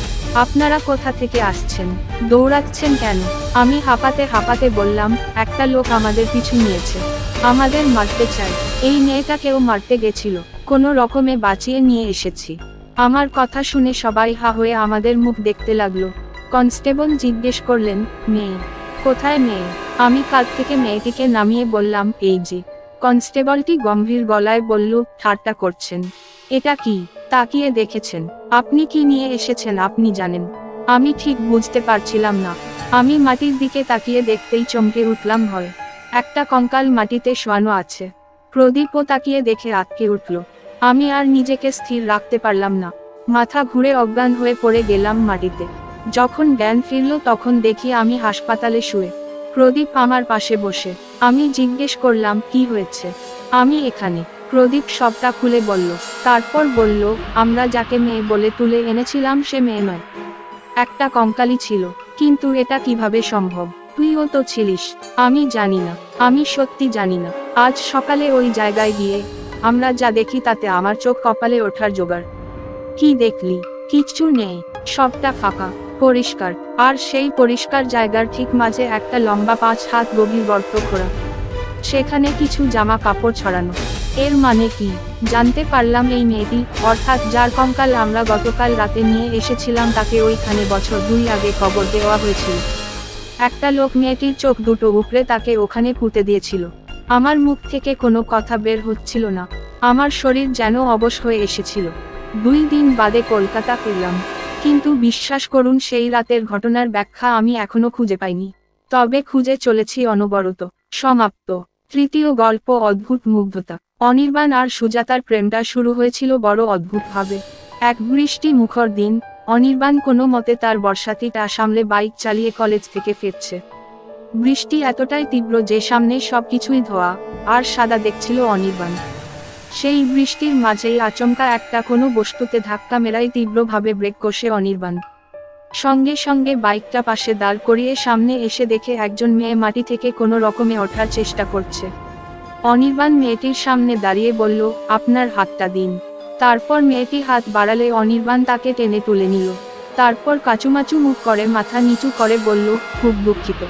আপনারা কোথা থেকে আসছেন, দৌড়াচ্ছেন কেন? আমি হাঁপাতে হাঁপাতে বললাম, একটা লোক আমাদের পিছু নিয়েছে, আমাদের মারতে চায়। এই মেয়েটাকেও মারতে গেছিল, কোনো রকমে বাঁচিয়ে নিয়ে এসেছি। আমার কথা শুনে সবাই হা হয়ে আমাদের মুখ দেখতে লাগলো। কনস্টেবল জিজ্ঞেস করলেন, মেয়ে কোথায়? মেয়ে? আমি কাঁধ থেকে মেয়েটিকে নামিয়ে বললাম, এই যে। কনস্টেবলটি গম্ভীর গলায় বলল, ঠাট্টা করছেন? এটা কি? তাকিয়ে দেখেছেন? আপনি কি নিয়ে এসেছেন আপনি জানেন? আমি ঠিক বুঝতে পারছিলাম না। আমি মাটির দিকে তাকিয়ে দেখতেই চমকে উঠলাম ভয়ে। একটা কঙ্কাল মাটিতে শোয়ানো আছে। প্রদীপও তাকিয়ে দেখে আটকে উঠল। আমি আর নিজেকে স্থির রাখতে পারলাম না, মাথা ঘুরে অজ্ঞান হয়ে পড়ে গেলাম মাটিতে। যখন জ্ঞান ফিরল তখন দেখি আমি হাসপাতালে শুয়ে, প্রদীপ আমার পাশে বসে। আমি জিজ্ঞেস করলাম, কি হয়েছে? আমি এখানে। প্রদীপ সবটা খুলে বলল। তারপর বলল, আমরা যাকে মেয়ে বলে তুলে এনেছিলাম সে মেয়ে নয়, একটা কঙ্কালই ছিল। কিন্তু এটা কিভাবে সম্ভব? তুইও তো ছিলিস। আমি জানি না, আমি সত্যি জানি না। আজ সকালে ওই জায়গায় গিয়ে আমরা যা দেখি তাতে আমার চোখ কপালে ওঠার জোগাড়। কি দেখলি? কিচ্ছু নেই, সবটা ফাঁকা, পরিষ্কার। আর সেই পরিষ্কার জায়গার ঠিক মাঝে একটা লম্বা 5 হাত গভীর গর্ত খোঁড়া, সেখানে কিছু জামা কাপড় ছড়ানো। এর মানে কি? জানতে পারলাম এই মেয়েটি, অর্থাৎ যার কঙ্কাল আমরা গতকাল রাতে নিয়ে এসেছিলাম, তাকে ওইখানে বছর 2 আগে কবর দেওয়া হয়েছিল। একটা লোক মেয়েটির চোখ দুটো উপড়ে তাকে ওখানে পুঁতে দিয়েছিল। আমার মুখ থেকে কোনো কথা বের হচ্ছিল না, আমার শরীর যেন অবশ হয়ে এসেছিল। 2 দিন বাদে কলকাতা ফিরলাম, কিন্তু বিশ্বাস করুন সেই রাতের ঘটনার ব্যাখ্যা আমি এখনো খুঁজে পাইনি। তবে খুঁজে চলেছি অনবরত। সমাপ্ত। তৃতীয় গল্প, অদ্ভুত মুগ্ধতা। অনির্বাণ আর সুজাতার প্রেমটা শুরু হয়েছিল বড় অদ্ভুতভাবে। এক বৃষ্টি মুখর দিন, অনির্বাণ কোনো মতে তার বর্ষাতিটা সামলে বাইক চালিয়ে কলেজ থেকে ফিরছে। বৃষ্টি এতটাই তীব্র যে সামনে সবকিছুই ধোয়া আর সাদা দেখছিল অনির্বাণ। সেই বৃষ্টির মাঝেই আচমকা একটা কোনো বস্তুতে ধাক্কা মেরাই তীব্রভাবে ব্রেক কষে অনির্বাণ। সঙ্গে সঙ্গে বাইকটা পাশে দাঁড় করিয়ে সামনে এসে দেখে একজন মেয়ে মাটি থেকে কোনো রকমে ওঠার চেষ্টা করছে। অনির্বাণ মেয়েটির সামনে দাঁড়িয়ে বলল, আপনার হাতটা দিন। তারপর মেয়েটি হাত বাড়ালে অনির্বাণ তাকে টেনে তুলে নিল। তারপর কাচুমাচু মুখ করে মাথা নিচু করে বলল, খুব দুঃখিত,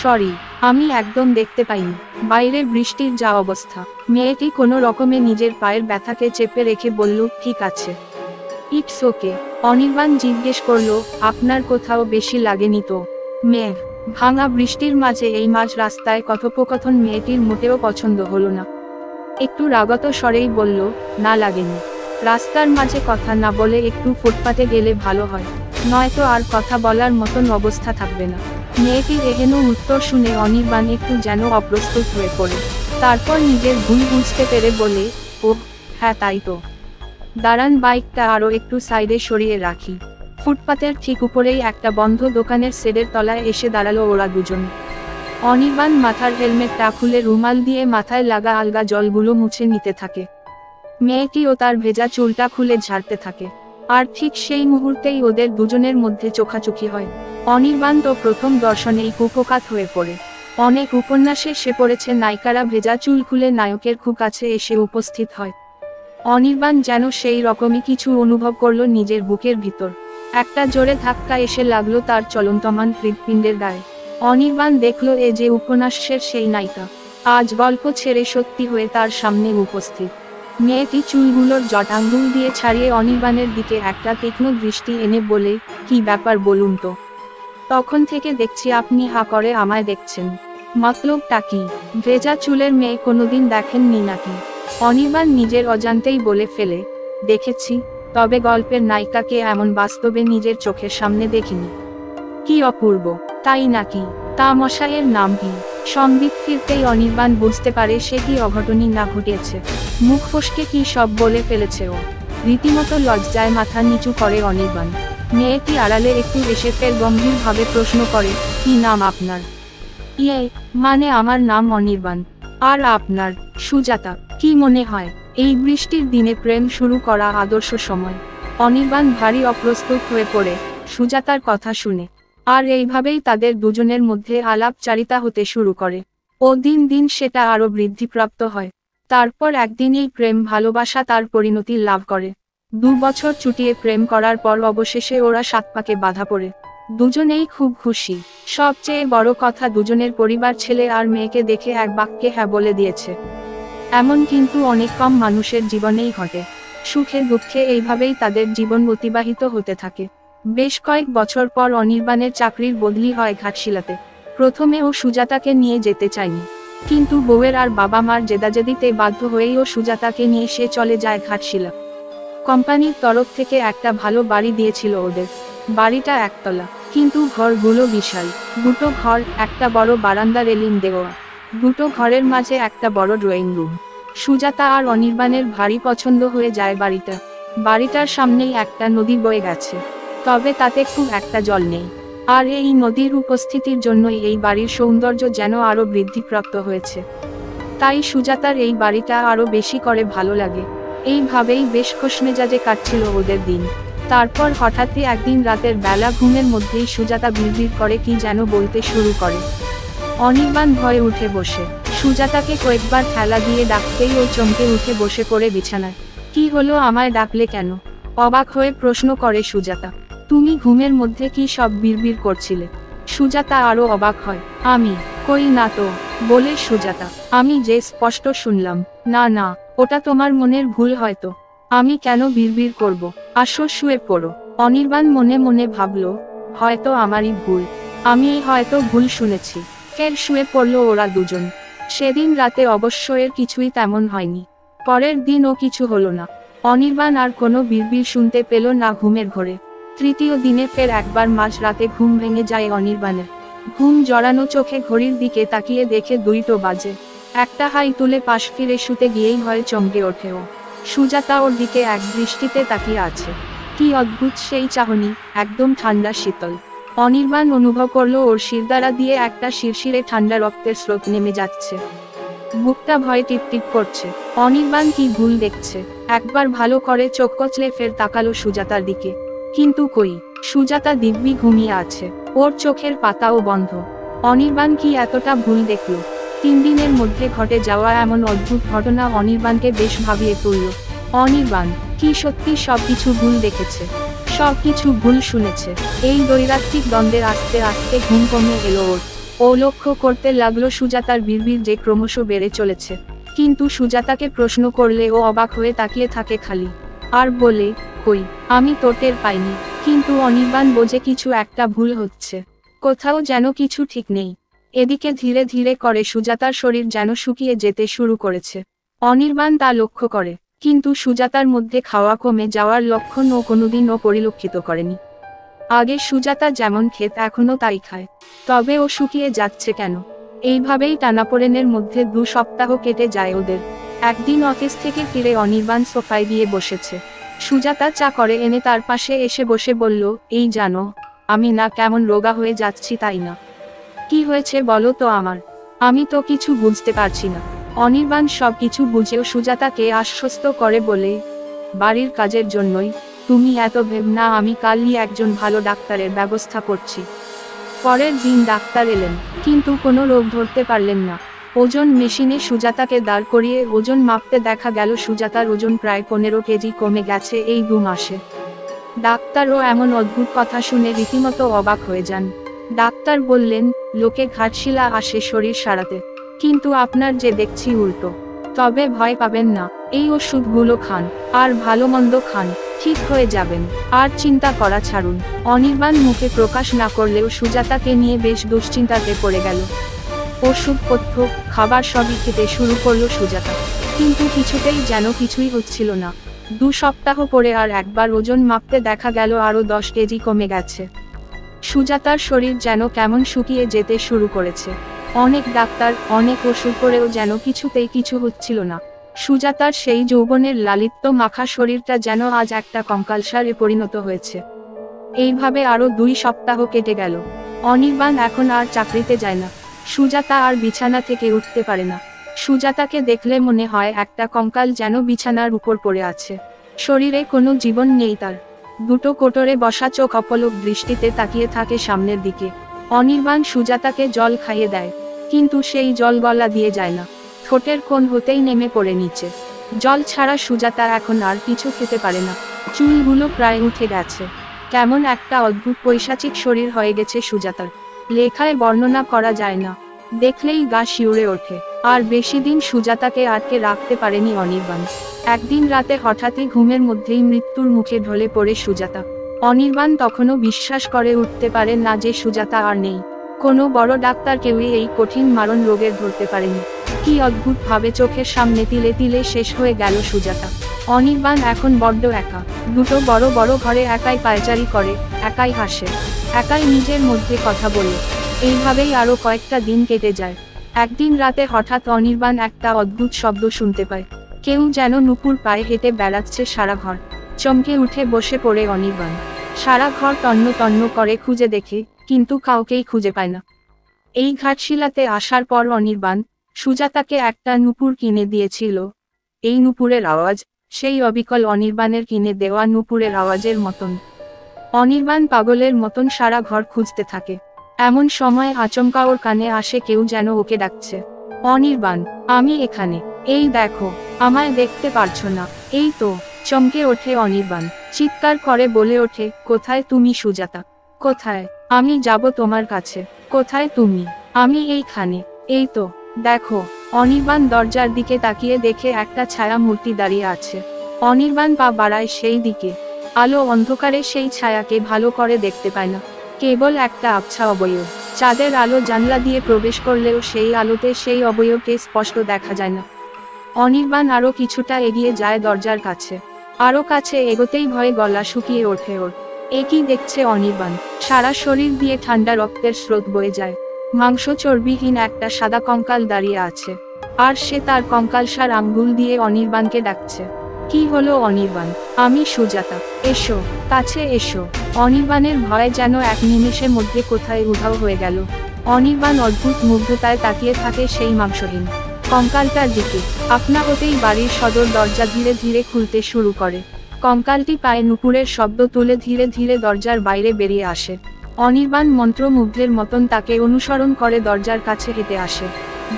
সরি, আমি একদম দেখতে পাইনি। বাইরে বৃষ্টির যা অবস্থা। মেয়েটি কোনো রকমে নিজের পায়ের ব্যথাকে চেপে রেখে বলল, ঠিক আছে, ইটস ওকে। অনির্বাণ জিজ্ঞেস করলো, আপনার কোথাও বেশি লাগেনি তো? মেঘ ভাঙা বৃষ্টির মাঝে এই মাঝ রাস্তায় কথোপকথন মেয়েটির মোটেও পছন্দ হলো না। একটু রাগত স্বরেই বলল, না লাগেনি। রাস্তার মাঝে কথা না বলে একটু ফুটপাতে গেলে ভালো হয়, নয়তো আর কথা বলার মতন অবস্থা থাকবে না। মেয়েটির এহেন উত্তর শুনে অনির্বাণ একটু যেন অপ্রস্তুত হয়ে পড়ে। তারপর নিজের ভুল বুঝতে পেরে বলে, ওহ হ্যাঁ তাই তো, দাঁড়ান, বাইকটা আরও একটু সাইডে সরিয়ে রাখি। ফুটপাতের ঠিক উপরেই একটা বন্ধ দোকানের শেডের তলায় এসে দাঁড়ালো ওরা দুজন। অনির্বাণ মাথার হেলমেটটা খুলে রুমাল দিয়ে মাথায় লাগা আলগা জলগুলো মুছে নিতে থাকে। মেয়েটিও তার ভেজা চুলটা খুলে ঝাড়তে থাকে। আর ঠিক সেই মুহূর্তেই ওদের দুজনের মধ্যে চোখাচোখি হয়। অনির্বাণ তো প্রথম দর্শনেই কুপোকাত হয়ে পড়ে। অনেক উপন্যাসে সে পড়েছে নায়িকারা ভেজা চুল খুলে নায়কের খুব কাছে এসে উপস্থিত হয়। অনির্বাণ যেন সেই রকমই কিছু অনুভব করলো নিজের বুকের ভিতর। একটা জোরে ধাক্কা এসে লাগলো তার চলন্তমান হৃৎপিণ্ডের গায়ে। অনির্বাণ দেখলো এ যে উপন্যাসের সেই নায়িকা, আজ গল্প ছেড়ে সত্যি হয়ে তার সামনে উপস্থিত। মেয়েটি চুলগুলোর জটাঙ্গুল দিয়ে ছাড়িয়ে অনির্বাণের দিকে একটা তীক্ষ্ণ দৃষ্টি এনে বলে, কি ব্যাপার বলুন তো? তখন থেকে দেখছি আপনি হা করে আমায় দেখছেন, মতলবটা কি? ভেজা চুলের মেয়ে কোনোদিন দেখেননি নাকি? অনির্বাণ নিজের অজান্তেই বলে ফেলে, দেখেছি, তবে গল্পের নায়িকাকে এমন বাস্তবে নিজের চোখের সামনে দেখিনি। কি অপূর্ব, তাই নাকি? তা মশাইয়ের নাম কি? সম্বিত ফিরতেই অনির্বাণ বুঝতে পারে সে কি অঘটনই না ঘটিয়েছে। মুখ ফসকে কি সব বলে ফেলেছে ও। রীতিমতো লজ্জায় মাথা নিচু করে অনির্বাণ। মেয়েটি আড়ালে একটু এসে ফের গম্ভীরভাবে প্রশ্ন করে, কি নাম আপনার? ইয়ে, মানে আমার নাম অনির্বাণ। আর আপনার? সুজাতা। কি মনে হয় এই বৃষ্টির দিনে প্রেম শুরু করা আদর্শ সময়? অনির্বাণ ভারী অপ্রস্তুত হয়ে পড়ে সুজাতার কথা শুনে। আর এইভাবেই তাদের দুজনের মধ্যে আলাপচারিতা হতে শুরু করে। ও দিন দিন সেটা আরো বৃদ্ধিপ্রাপ্ত হয়। তারপর একদিন এই প্রেম ভালোবাসা তার পরিণতি লাভ করে। 2 বছর চুটিয়ে প্রেম করার পর অবশেষে ওরা 7 পাকে বাঁধা পড়ে। দুজনেই খুব খুশি। সবচেয়ে বড় কথা, দুজনের পরিবার ছেলে আর মেয়েকে দেখে এক বাক্যে হ্যাঁ বলে দিয়েছে। এমন কিন্তু অনেক কম মানুষের জীবনেই ঘটে। সুখে দুঃখে এইভাবেই তাদের জীবন অতিবাহিত হতে থাকে। বেশ কয়েক বছর পর অনির্বাণের চাকরির বদলি হয় ঘাটশিলাতে। প্রথমে ও সুজাতাকে নিয়ে যেতে চায়নি, কিন্তু বউয়ের আর বাবা মার জেদাজেদিতে বাধ্য হয়েই ও সুজাতাকে নিয়ে সে চলে যায় ঘাটশিলা। কোম্পানির তরফ থেকে একটা ভালো বাড়ি দিয়েছিল ওদের। বাড়িটা একতলা, কিন্তু ঘরগুলো বিশাল। 2টো ঘর, একটা বড় বারান্দা, রেলিং দেওয়া। 2টো ঘরের মাঝে একটা বড় ড্রয়িং রুম। সুজাতা আর অনির্বাণের ভারী পছন্দ হয়ে যায় বাড়িটা। বাড়িটার সামনেই একটা নদী বয়ে গেছে, তবে তাতে খুব একটা জল নেই। আর এই নদীর উপস্থিতির জন্যই এই বাড়ির সৌন্দর্য যেন আরো বৃদ্ধিপ্রাপ্ত হয়েছে। তাই সুজাতার এই বাড়িটা আরো বেশি করে ভালো লাগে। এইভাবেই বেশ খোশমেজাজে কাটছিল ওদের দিন। তারপর হঠাৎই একদিন রাতের বেলা ঘুমের মধ্যেই সুজাতা বিড়বিড় করে কি যেন বলতে শুরু করে। অনির্বাণ ভয়ে উঠে বসে। সুজাতাকে কয়েকবার ঠেলা দিয়ে ডাকতেই ও চমকে উঠে বসে পড়ে বিছানায়। কি হলো, আমায় ডাকলে কেন? অবাক হয়ে প্রশ্ন করে সুজাতা। তুমি ঘুমের মধ্যে কি সব বিড়বিড় করছিলে? সুজাতা আরো অবাক হয়। আমি কই না তো, বলে সুজাতা। আমি যে স্পষ্ট শুনলাম। না না, ওটা তোমার মনের ভুল হয়তো। আমি কেন বিড়বিড় করব? আসো শুয়ে পড়ো। অনির্বাণ মনে মনে ভাবল, হয়তো আমারই ভুল। আমি হয়তো ভুল শুনেছি। ফের শুয়ে পড়ল ওরা দুজন। সেদিন রাতে অবশ্য এর কিছুই তেমন হয়নি। পরের দিনও কিছু হলো না। অনির্বাণ আর কোনো বিড়বিড় শুনতে পেল না ঘুমের ঘোরে। তৃতীয় দিনে ফের একবার মাঝরাতে ঘুম ভেঙে যায় অনির্বাণের। ঘুম জড়ানো চোখে ঘড়ির দিকে তাকিয়ে দেখে 2টো বাজে। একটা হাই তুলে পাশ ফিরে শুতে গিয়েই ভয়ে চমকে ওঠে ও। সুজাতা ওর দিকে এক দৃষ্টিতে তাকিয়ে আছে। কি অদ্ভুত সেই চাহনি, একদম ঠান্ডা শীতল। অনির্বাণ অনুভব করলো ওর শিরদাঁড়া দিয়ে একটা শিরশিরে ঠান্ডা রক্তের স্রোত নেমে যাচ্ছে। বুকটা ভয়ে টিপটিপ করছে। অনির্বাণ কি ভুল দেখছে? একবার ভালো করে চোখ কচলে ফের তাকালো সুজাতার দিকে, কিন্তু কই, সুজাতা দিব্যি ঘুমিয়ে আছে। ওর চোখের পাতাও বন্ধ। অনির্বাণ কি এতটা ভুল দেখল? 3 দিনের মধ্যে ঘটে যাওয়া এমন অদ্ভুত ঘটনা অনির্বাণকে বেশ ভাবিয়ে তুলল। অনির্বাণ কি সত্যি সবকিছু ভুল দেখেছে? সবকিছু ভুল শুনেছে? এই দৈরাত্রিক দ্বন্দ্বের আস্তে আস্তে ঘুম কমে এলো ওর। ও লক্ষ্য করতে লাগলো সুজাতার বিড়বিড় যে ক্রমশ বেড়ে চলেছে। কিন্তু সুজাতাকে প্রশ্ন করলে ও অবাক হয়ে তাকিয়ে থাকে খালি, আর বলে, কই, আমি তো টের পাইনি। কিন্তু অনির্বাণ বোঝে কিছু একটা ভুল হচ্ছে। কোথাও যেন কিছু ঠিক নেই। এদিকে ধীরে ধীরে করে সুজাতার শরীর যেন শুকিয়ে যেতে শুরু করেছে। অনির্বাণ তা লক্ষ্য করে, কিন্তু সুজাতার মধ্যে খাওয়া কমে যাওয়ার লক্ষণ ও কোনোদিনও পরিলক্ষিত করেনি। আগে সুজাতা যেমন খেত এখনো তাই খায়, তবে ও শুকিয়ে যাচ্ছে কেন? এইভাবেই টানাপোড়েনের মধ্যে 2 সপ্তাহ কেটে যায় ওদের। একদিন অফিস থেকে ফিরে অনির্বাণ সোফায় গিয়ে বসেছে। সুজাতা চা করে এনে তার পাশে এসে বসে বলল, এই জানো, আমি না কেমন রোগা হয়ে যাচ্ছি তাই না। কি হয়েছে বলো তো আমার? আমি তো কিছু বুঝতে পারছি না। অনির্বাণ সব কিছু বুঝেও সুজাতাকে আশ্বস্ত করে বলে, বাড়ির কাজের জন্যই। তুমি এত ভেব না, আমি কালই একজন ভালো ডাক্তারের ব্যবস্থা করছি। পরের দিন ডাক্তার এলেন, কিন্তু কোনো রোগ ধরতে পারলেন না। ওজন মেশিনে সুজাতাকে দাঁড় করিয়ে ওজন মাপতে দেখা গেল সুজাতার ওজন প্রায় 15 কেজি কমে গেছে এই 2 মাসে। ডাক্তারও এমন অদ্ভুত কথা শুনে রীতিমতো অবাক হয়ে যান। ডাক্তার বললেন, লোকে ঘাটশিলা আসে শরীর সারাতে, কিন্তু আপনার যে দেখছি উল্টো। তবে ভয় পাবেন না, এই ওষুধগুলো খান, আর ভালো মন্দ খান, ঠিক হয়ে যাবেন। আর চিন্তা করা ছাড়ুন। অনির্বাণ মুখে প্রকাশ না করলেও সুজাতাকে নিয়ে বেশ দুশ্চিন্তাতে পড়ে গেল। ওষুধপত্র, খাবার সবই খেতে শুরু করলো সুজাতা, কিন্তু কিছুতেই যেন কিছুই হচ্ছিল না। 2 সপ্তাহ পরে আর একবার ওজন মাপতে দেখা গেল আরো 10 কেজি কমে গেছে। সুজাতার শরীর যেন কেমন শুকিয়ে যেতে শুরু করেছে। অনেক ডাক্তার, অনেক ওষুধ করেও যেন কিছুতেই কিছু হচ্ছিল না। সুজাতার সেই যৌবনের লালিত্য মাখা শরীরটা যেন আজ একটা কঙ্কালসারে পরিণত হয়েছে। এইভাবে আরো 2 সপ্তাহ কেটে গেল। অনির্বাণ এখন আর চাকরিতে যায় না। সুজাতা আর বিছানা থেকে উঠতে পারে না। সুজাতাকে দেখলে মনে হয় একটা কঙ্কাল যেন বিছানার উপর পড়ে আছে। শরীরে কোনো জীবন নেই তার। দুটো কোটরে বসা চোখ অপলক দৃষ্টিতে তাকিয়ে থাকে সামনের দিকে। অনির্বাণ সুজাতাকে জল খাইয়ে দেয়, কিন্তু সেই জল গলা দিয়ে যায় না। ঠোঁটের কোণ হতেই নেমে পড়ে নিচে। জল ছাড়া সুজাতা এখন আর কিছু খেতে পারে না। চুলগুলো প্রায় উঠে গেছে। কেমন একটা অদ্ভুত পৈশাচিক শরীর হয়ে গেছে সুজাতার, লেখায় বর্ণনা করা যায় না। দেখলেই গা শিউরে ওঠে। আর বেশি দিন সুজাতাকে আটকে রাখতে পারেনি অনির্বাণ। একদিন রাতে হঠাৎই ঘুমের মধ্যেই মৃত্যুর মুখে ঢলে পড়ে সুজাতা। অনির্বাণ তখনও বিশ্বাস করে উঠতে পারে না যে সুজাতা আর নেই। কোনো বড় ডাক্তার কেউই এই কঠিন মারণ রোগের ধরতে পারেনি। কি অদ্ভুত ভাবে চোখের সামনে তিলে তিলে শেষ হয়ে গেল সুজাতা। অনির্বাণ এখন বড্ড একা। দুটো বড় বড় ঘরে একাই পায়চারি করে, একাই হাসে, একাই নিজের মধ্যে কথা বলে। এইভাবেই আরো কয়েকটা দিন কেটে যায়। একদিন রাতে হঠাৎ অনির্বাণ একটা অদ্ভুত শব্দ শুনতে পায়। কেউ যেন নুপুর পায়ে হেঁটে বেড়াচ্ছে সারা ঘর। চমকে উঠে বসে পড়ে অনির্বাণ। সারা ঘর তন্ন তন্ন করে খুঁজে দেখে, কিন্তু কাউকেই খুঁজে পায় না। এই ঘাটশিলাতে আসার পর অনির্বাণ সুজাতাকে একটা নুপুর কিনে দিয়েছিল। এই নুপুরের আওয়াজ সেই অবিকল অনির্বাণের কিনে দেওয়া নুপুরের আওয়াজের মতন। অনির্বাণ পাগলের মতন সারা ঘর খুঁজতে থাকে। এমন সময় আচমকা ওর কানে আসে কেউ যেন ওকে ডাকছে। অনির্বাণ, আমি এখানে, এই দেখো, আমায় দেখতে পারছো না? এই তো। চমকে ওঠে অনির্বাণ, চিৎকার করে বলে ওঠে, কোথায় তুমি সুজাতা? কোথায়? আমি যাব তোমার কাছে। কোথায় তুমি? আমি এইখানে। এই তো, দেখো। অনির্বাণ দরজার দিকে তাকিয়ে দেখে একটা ছায়া মূর্তি দাঁড়িয়ে আছে। অনির্বাণ পা বাড়ায় সেই দিকে। আলো অন্ধকারে সেই ছায়াকে ভালো করে দেখতে পায় না। কেবল একটা আবছা অবয়ব। চাঁদের আলো জানলা দিয়ে প্রবেশ করলেও সেই আলোতে সেই অবয়বকে স্পষ্ট দেখা যায় না। অনির্বাণ আরো কিছুটা এগিয়ে যায় দরজার কাছে। আরো কাছে এগোতেই ভয়ে গলা শুকিয়ে ওঠে ওর। এ কি দেখছে অনির্বাণ? সারা শরীর দিয়ে ঠান্ডা রক্তের স্রোত বয়ে যায়। মাংস চর্বিহীন একটা সাদা কঙ্কাল দাঁড়িয়ে আছে, আর সে তার কঙ্কালসার আঙ্গুল দিয়ে অনির্বাণকে ডাকছে। কি হলো অনির্বাণ? আমি সুজাতা, এসো, কাছে এসো। অনির্বাণের ভয় যেন এক নিমেষের মধ্যে কোথায় উধাও হয়ে গেল। অনির্বাণ অদ্ভুত মুগ্ধতায় তাকিয়ে থাকে সেই মাংসহীন কঙ্কালটার দিকে। আপনা হতেই বাড়ির সদর দরজা ধীরে ধীরে খুলতে শুরু করে। কঙ্কালটি পায়ে নুপুরের শব্দ তুলে ধীরে ধীরে দরজার বাইরে বেরিয়ে আসে। অনির্বাণ মন্ত্রমুগ্ধের মতন তাকে অনুসরণ করে দরজার কাছে হেঁটে আসে।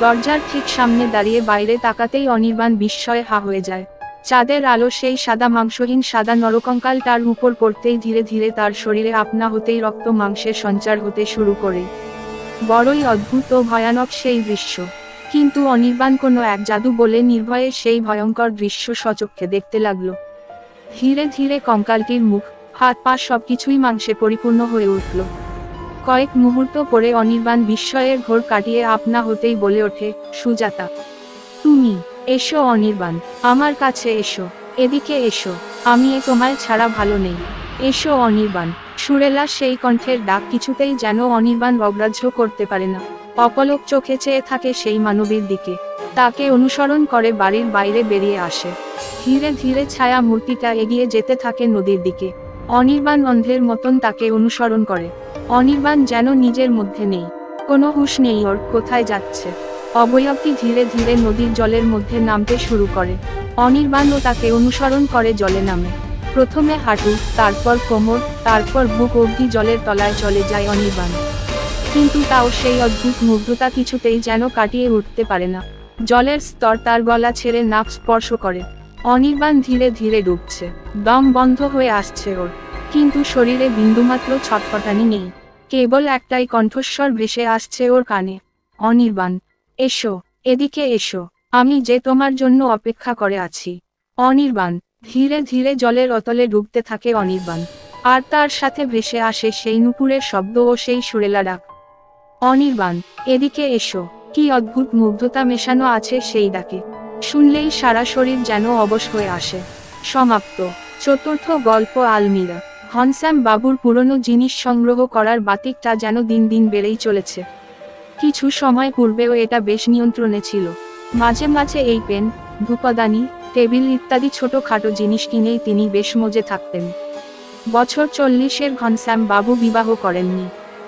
দরজার ঠিক সামনে দাঁড়িয়ে বাইরে তাকাতেই অনির্বাণ বিস্ময়ে হা হয়ে যায়। চাঁদের আলো সেই সাদা মাংসহীন সাদা নরকঙ্কালটার উপর পড়তেই ধীরে ধীরে তার শরীরে আপনা হতেই রক্ত মাংসের সঞ্চার হতে শুরু করে। বড়ই অদ্ভুত ও ভয়ানক সেই দৃশ্য। কিন্তু অনির্বাণ কোনো এক জাদু বলে নির্ভয়ে সেই ভয়ঙ্কর দৃশ্য সচক্ষে দেখতে লাগলো। ধীরে ধীরে কঙ্কালটির মুখ, হাত পা সবকিছুই মাংসে পরিপূর্ণ হয়ে উঠল। কয়েক মুহূর্ত পরে অনির্বাণ বিস্ময়ের ঘোর কাটিয়ে আপনা হতেই বলে ওঠে, সুজাতা, তুমি? এসো অনির্বাণ, আমার কাছে এসো, এদিকে এসো, আমি তোমায় ছাড়া ভালো নেই। এসো অনির্বাণ। সুরেলা সেই কণ্ঠের ডাক কিছুতেই যেন অনির্বাণ অগ্রাহ্য করতে পারে না। অপলক চোখে চেয়ে থাকে সেই মানবীর দিকে। তাকে অনুসরণ করে বাড়ির বাইরে বেরিয়ে আসে। ধীরে ধীরে ছায়া মূর্তিটা এগিয়ে যেতে থাকে নদীর দিকে। অনির্বাণ অন্ধের মতন তাকে অনুসরণ করে। অনির্বাণ যেন নিজের মধ্যে নেই, কোনো হুঁশ নেই ওর কোথায় যাচ্ছে। অবয়বটি ধীরে ধীরে নদীর জলের মধ্যে নামতে শুরু করে। অনির্বাণও তাকে অনুসরণ করে জলে নামে। প্রথমে হাঁটু, তারপর কোমর, তারপর বুক অবধি জলের তলায় চলে যায় অনির্বাণ। কিন্তু তাও সেই অদ্ভুত মুগ্ধতা কিছুতেই যেন কাটিয়ে উঠতে পারে না। জলের স্তর তার গলা ছেড়ে নাক স্পর্শ করে। অনির্বাণ ধীরে ধীরে ডুবছে। দম বন্ধ হয়ে আসছে ওর, কিন্তু শরীরে বিন্দুমাত্র ছটফটানি নেই। কেবল একটাই কণ্ঠস্বর ভেসে আসছে ওর কানে, অনির্বাণ, এসো, এদিকে এসো, আমি যে তোমার জন্য অপেক্ষা করে আছি। অনির্বাণ। ধীরে ধীরে জলের অতলে ডুবতে থাকে অনির্বাণ। আর তার সাথে ভেসে আসে সেই নুপুরের শব্দ ও সেই সুরেলা ডাক, অনির্বাণ, এদিকে এসো। কি অদ্ভুত মুগ্ধতা মেশানো আছে সেই ডাকে। শুনলেই সারা শরীর যেন অবশ হয়ে আসে। সমাপ্ত। চতুর্থ গল্প আলমিরা। ঘনশ্যাম বাবুর পুরনো জিনিস সংগ্রহ করার বাতিকটা যেন দিন দিন বেড়েই চলেছে। কিছু সময় পূর্বেও এটা বেশ নিয়ন্ত্রণে ছিল। মাঝে মাঝে এই পেন, ধূপদানি, টেবিল ইত্যাদি ছোটখাটো জিনিস কিনেই তিনি বেশ মজে থাকতেন। বছর 40-এর ঘনশ্যাম বাবু বিবাহ করেননি।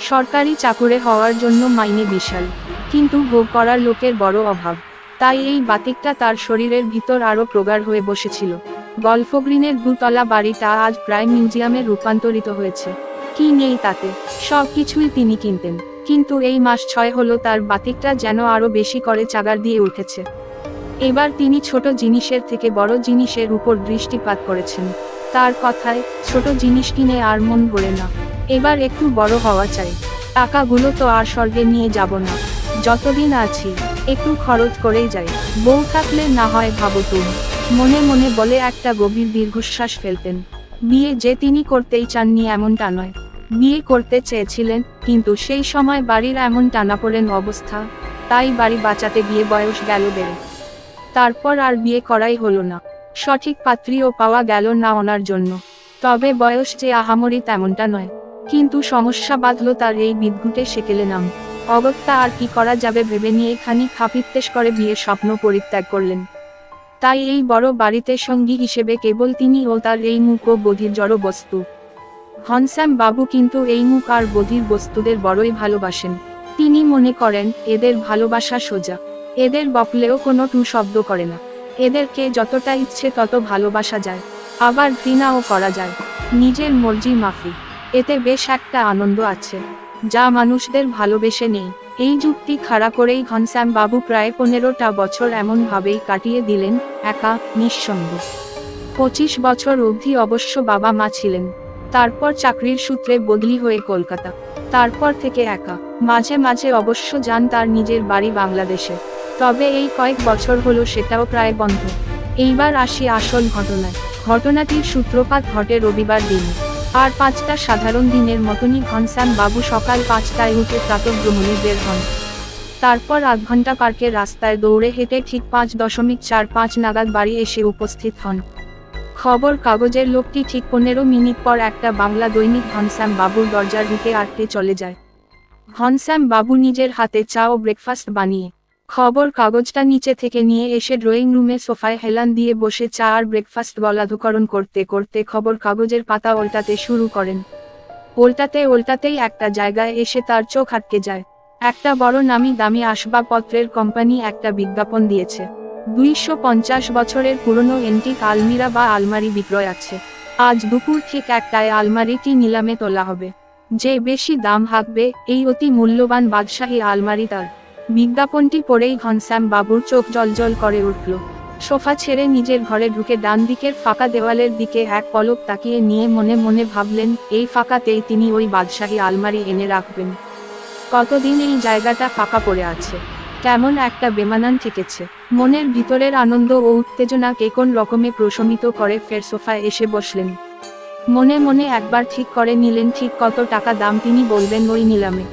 সরকারি চাকুরে হওয়ার জন্য মাইনে বিশাল, কিন্তু ভোগ করার লোকের বড় অভাব। তাই এই বাতিকটা তার শরীরের ভিতর আরো প্রগাঢ় হয়ে বসেছিল। গল্ফগ্রিনের দুতলা বাড়িটা আজ প্রায় মিউজিয়ামে রূপান্তরিত হয়েছে। কি নেই তাতে, সব কিছুই তিনি কিনতেন। কিন্তু এই মাস 6 হলো তার বাতিকটা যেন আরো বেশি করে চাগার দিয়ে উঠেছে। এবার তিনি ছোট জিনিসের থেকে বড় জিনিসের উপর দৃষ্টিপাত করেছেন। তার কথায়, ছোট জিনিস কিনে আর মন ভরে না, এবার একটু বড় হওয়া চাই। টাকাগুলো তো আর স্বর্গে নিয়ে যাব না, যতদিন আছি একটু খরচ করেই যাই। বউ থাকলে না হয় ভাবো তুমি, মনে মনে বলে একটা গভীর দীর্ঘশ্বাস ফেলতেন। বিয়ে যে তিনি করতেই চাননি এমনটা নয়, বিয়ে করতে চেয়েছিলেন, কিন্তু সেই সময় বাড়ির এমন টানাপোড়েন অবস্থা, তাই বাড়ি বাঁচাতে গিয়ে বয়স গেল বেড়ে। তারপর আর বিয়ে করাই হলো না। সঠিক পাত্রীও পাওয়া গেল না ওনার জন্য। তবে বয়স যে আহামরি তেমনটা নয়, কিন্তু সমস্যা বাঁধল তার এই বিদ্যুটে সেকেলে নাম। অগত্যা আর কি করা যাবে ভেবে নিয়ে খানিক হাপিত্যেশ করে বিয়ের স্বপ্ন পরিত্যাগ করলেন। তাই এই বড় বাড়িতে সঙ্গী হিসেবে কেবল তিনি ও তার এই মুখ ও বধির জড় বস্তু। ঘনশ্যাম বাবু কিন্তু এই মুখ আর বধির বস্তুদের বড়ই ভালোবাসেন। তিনি মনে করেন এদের ভালোবাসা সোজা, এদের বফলেও কোনো টু শব্দ করে না। এদেরকে যতটা ইচ্ছে তত ভালোবাসা যায়, আবার ঘৃণাও করা যায়, নিজের মর্জি মাফিক। এতে বেশ একটা আনন্দ আছে, যা মানুষদের ভালোবেসে নেই। এই যুক্তি খাড়া করেই ঘনশ্যাম বাবু প্রায় 15টা বছর এমনভাবেই কাটিয়ে দিলেন, একা, নিঃসঙ্গ। 25 বছর অবধি অবশ্য বাবা মা ছিলেন। তারপর চাকরির সূত্রে বদলি হয়ে কলকাতা। তারপর থেকে একা, মাঝে মাঝে অবশ্য যান তার নিজের বাড়ি বাংলাদেশে। তবে এই কয়েক বছর হলো সেটাও প্রায় বন্ধ। এইবার আসি আসল ঘটনায়। ঘটনাটির সূত্রপাত ঘটে রবিবার দিনে। আর 5টা সাধারণ দিনের মতনই ঘনশ্যাম বাবু সকাল 5টায় উঠে প্রাতঃভ্রমণে বের হন। তারপর আধ ঘন্টা পার্কের রাস্তায় দৌড়ে হেঁটে ঠিক 5.45 নাগাদ বাড়ি এসে উপস্থিত হন। খবর কাগজের লোকটি ঠিক 15 মিনিট পর একটা বাংলা দৈনিক ঘনশ্যাম বাবুর দরজার ঢুকে আটকে চলে যায়। ঘনশ্যাম বাবু নিজের হাতে চা ও ব্রেকফাস্ট বানিয়ে খবর কাগজটা নিচে থেকে নিয়ে এসে ড্রয়িং রুমে সোফায় হেলান দিয়ে বসে চা আর ব্রেকফাস্ট গলাধঃকরণ করতে করতে খবর কাগজের পাতা ওল্টাতে শুরু করেন। ওল্টাতেই একটা জায়গায় এসে তার চোখ আটকে যায়। একটা বড় নামি দামি আসবাবপত্রের কোম্পানি একটা বিজ্ঞাপন দিয়েছে। 250 বছরের পুরনো এন্টিক আলমিরা বা আলমারি বিক্রয় আছে। আজ দুপুর ঠিক 1টায় আলমারিটি নিলামে তোলা হবে। যে বেশি দাম হাঁকবে, এই অতি মূল্যবান বাদশাহী আলমারি তার। বিজ্ঞাপনটি পড়েই ঘনশ্যাম বাবুর চোখ জ্বলজ্বল করে উঠল। সোফা ছেড়ে নিজের ঘরে ঢুকে ডান দিকের ফাঁকা দেওয়ালের দিকে এক পলক তাকিয়ে নিয়ে মনে মনে ভাবলেন, এই ফাঁকাতেই তিনি ওই বাদশাহী আলমারি এনে রাখবেন। কতদিন এই জায়গাটা ফাঁকা পড়ে আছে, কেমন একটা বেমানান ঠেকেছে। মনের ভিতরের আনন্দ ও উত্তেজনাকে কোন রকমে প্রশমিত করে ফের সোফায় এসে বসলেন। মনে মনে একবার ঠিক করে নিলেন ঠিক কত টাকা দাম তিনি বলবেন ওই নিলামে।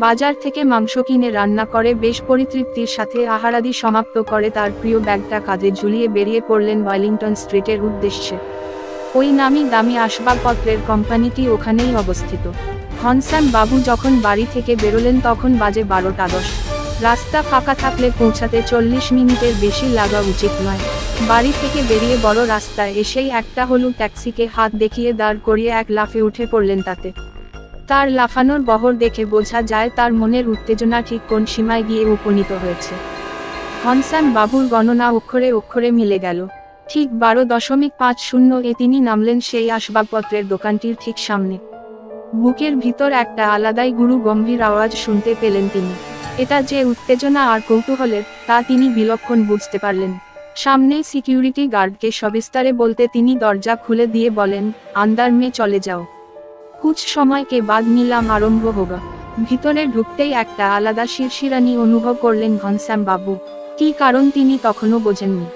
বাজার থেকে মাংস কিনে রান্না করে বেশ পরিতৃপ্তির সাথে আহারাদি সমাপ্ত করে তার প্রিয় ব্যাগটা কাঁধে ঝুলিয়ে বেরিয়ে পড়লেন ওয়েলিংটন স্ট্রিটের উদ্দেশ্যে। ওই নামি দামি আসবাবপত্রের কোম্পানিটি ওখানেই অবস্থিত। ঘনশ্যাম বাবু যখন বাড়ি থেকে বেরোলেন তখন বাজে 12টা 10। রাস্তা ফাঁকা থাকলে পৌঁছাতে 40 মিনিটের বেশি লাগা উচিত নয়। বাড়ি থেকে বেরিয়ে বড় রাস্তায় এসেই একটা হলুদ ট্যাক্সিকে হাত দেখিয়ে দাঁড় করিয়ে এক লাফে উঠে পড়লেন তাতে। তার লাফানোর বহর দেখে বোঝা যায় তার মনের উত্তেজনা ঠিক কোন সীমায় গিয়ে উপনীত হয়েছে। ঘনশ্যাম বাবুর গণনা অক্ষরে অক্ষরে মিলে গেল। ঠিক 12.50 তিনি নামলেন সেই আসবাবপত্রের দোকানটির ঠিক সামনে। বুকের ভিতর একটা আলাদাই গুরু গম্ভীর আওয়াজ শুনতে পেলেন তিনি। এটা যে উত্তেজনা আর কৌতূহলের, তা তিনি বিলক্ষণ বুঝতে পারলেন। সামনে সিকিউরিটি গার্ডকে সবিস্তারে বলতে তিনি দরজা খুলে দিয়ে বলেন, আন্দার মে চলে যাও, কুছ সময় কে বাদ নিলাম আরম্ভ হোগা। ভিতরে ঢুকতেই একটা আলাদা শিরশিরানি অনুভব করলেন ঘনশ্যাম বাবু। কি কারণ তিনি তখনও বোঝেননি।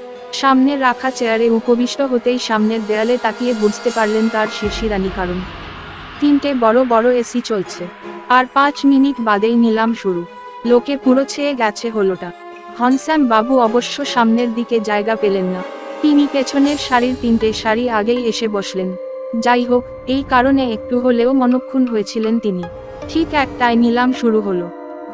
সামনে রাখা চেয়ারে উপবিষ্ট হতেই সামনের দেয়ালে তাকিয়ে বুঝতে পারলেন তার শিরশিরানি কারণ। 3টে বড় বড় এসি চলছে, আর 5 মিনিট বাদেই নিলাম শুরু। লোকে পুরো ছেয়ে গেছে হলোটা। ঘনশ্যাম বাবু অবশ্য সামনের দিকে জায়গা পেলেন না। তিনি পেছনের সারির 3টে সারি আগেই এসে বসলেন। যাই হোক, এই কারণে একটু হলেও মনক্ষুণ্ণ হয়েছিলেন তিনি। ঠিক 1টায় নিলাম শুরু হলো।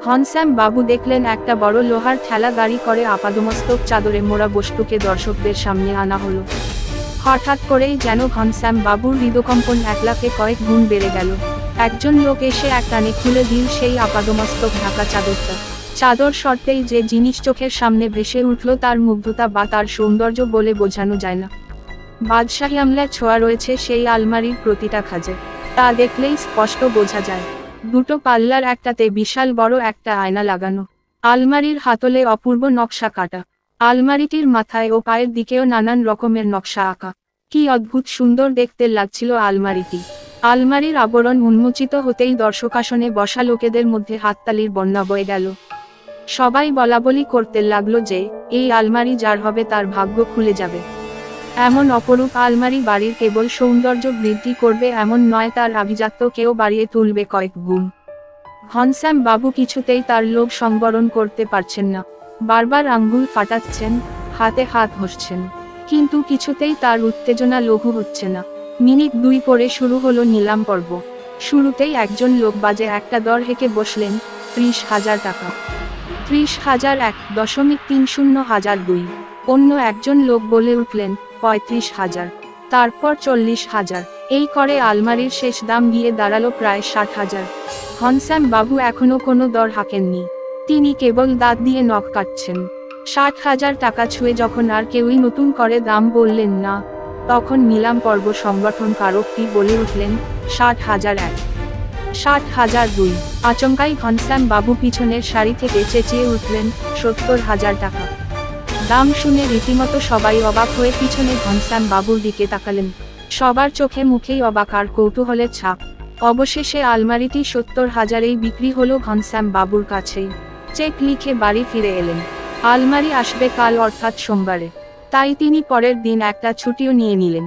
ঘনশ্যাম বাবু দেখলেন একটা বড় লোহার ঠেলা গাড়ি করে আপাদমস্তক চাদরে মোড়া বস্তুকে দর্শকদের সামনে আনা হলো। হঠাৎ করেই যেন ঘনশ্যাম বাবুর হৃদকম্পন 1 লাফে কয়েক গুণ বেড়ে গেল। একজন লোক এসে এক টানে খুলে দিল সেই আপাদমস্তক ঢাকা চাদরটা। চাদর সরতেই যে জিনিস চোখের সামনে ভেসে উঠল তার মুগ্ধতা বা তার সৌন্দর্য বলে বোঝানো যায় না। বাদশাহী আমলার ছোঁয়া রয়েছে সেই আলমারির প্রতিটা খাঁজে, তা দেখলেই স্পষ্ট বোঝা যায়। দুটো পাল্লার একটাতে বিশাল বড় একটা আয়না লাগানো, আলমারির হাতলে অপূর্ব নকশা কাটা, আলমারিটির মাথায় ও পায়ের দিকেও নানান রকমের নকশা আঁকা। কি অদ্ভুত সুন্দর দেখতে লাগছিল আলমারিটি। আলমারির আবরণ উন্মোচিত হতেই দর্শকাসনে বসা লোকেদের মধ্যে হাততালির বন্যা বয়ে গেল। সবাই বলাবলি করতে লাগলো যে এই আলমারি যার হবে তার ভাগ্য খুলে যাবে। এমন অপরূপ আলমারি বাড়ির কেবল সৌন্দর্য বৃদ্ধি করবে এমন নয়, তার আভিজাত্যকেও বাড়িয়ে তুলবে কয়েক গুণ। ঘনশ্যাম বাবু কিছুতেই তার লোভ সংবরণ করতে পারছেন না, বারবার আঙ্গুল ফাটাচ্ছেন, হাতে হাত ঘষছেন, কিন্তু কিছুতেই তার উত্তেজনা লঘু হচ্ছে না। মিনিট 2 পরে শুরু হলো নিলাম পর্ব। শুরুতেই একজন লোক বাজে একটা দর হেঁকে বসলেন, 30,000 টাকা। 30,000 1.30,000 2। অন্য একজন লোক বলে উঠলেন, 35,000, তারপর 40,000। এই করে আলমারির শেষ দাম গিয়ে দাঁড়ালো প্রায় 60,000। ঘনশ্যাম বাবু এখনো কোনো দর হাঁকেননি, তিনি কেবল দাঁত দিয়ে নখ কাটছেন। 60,000 টাকা ছুঁয়ে যখন আর কেউই নতুন করে দাম বললেন না, তখন নিলাম পর্ব সংগঠন কারকটি বলে উঠলেন, 60,001, 60,002। আচমকাই ঘনশ্যাম বাবু পিছনের সারি থেকে চেঁচিয়ে উঠলেন, 70,000 টাকা। দাম শুনে রীতিমতো সবাই অবাক হয়ে পিছনে ঘনশ্যাম বাবুর দিকে তাকালেন। সবার চোখে মুখেই অবাক আর কৌতূহলের ছাপ। অবশেষে আলমারিটি 70,000-এই বিক্রি হলো ঘনশ্যাম বাবুর কাছেই। চেক লিখে বাড়ি ফিরে এলেন। আলমারি আসবে কাল অর্থাৎ সোমবারে, তাই তিনি পরের দিন একটা ছুটিও নিয়ে নিলেন।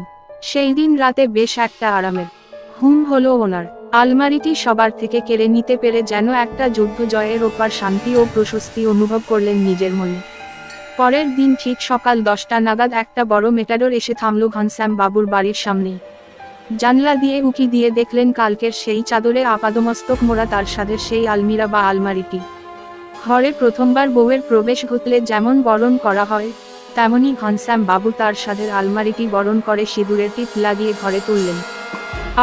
সেই দিন রাতে বেশ একটা আরামের ঘুম হলো ওনার। আলমারিটি সবার থেকে কেড়ে নিতে পেরে যেন একটা যুদ্ধ জয়ের ওপার শান্তি ও প্রশস্তি অনুভব করলেন নিজের মনে। পরের দিন ঠিক সকাল 10টা নাগাদ একটা বড় মেটাডোর এসে থামল ঘনশ্যাম বাবুর বাড়ির সামনে। জানলা দিয়ে উঁকি দিয়ে দেখলেন কালকের সেই চাদরে আপাদমস্তক মোড়া তার সাদের সেই আলমিরা বা আলমারিটি। ঘরে প্রথমবার বউয়ের প্রবেশ ঘটলে যেমন বরণ করা হয়, তেমনি ঘনশ্যাম বাবু তার সাদের আলমারিটি বরণ করে সিঁদুরের টিপ লাগিয়ে ঘরে তুললেন,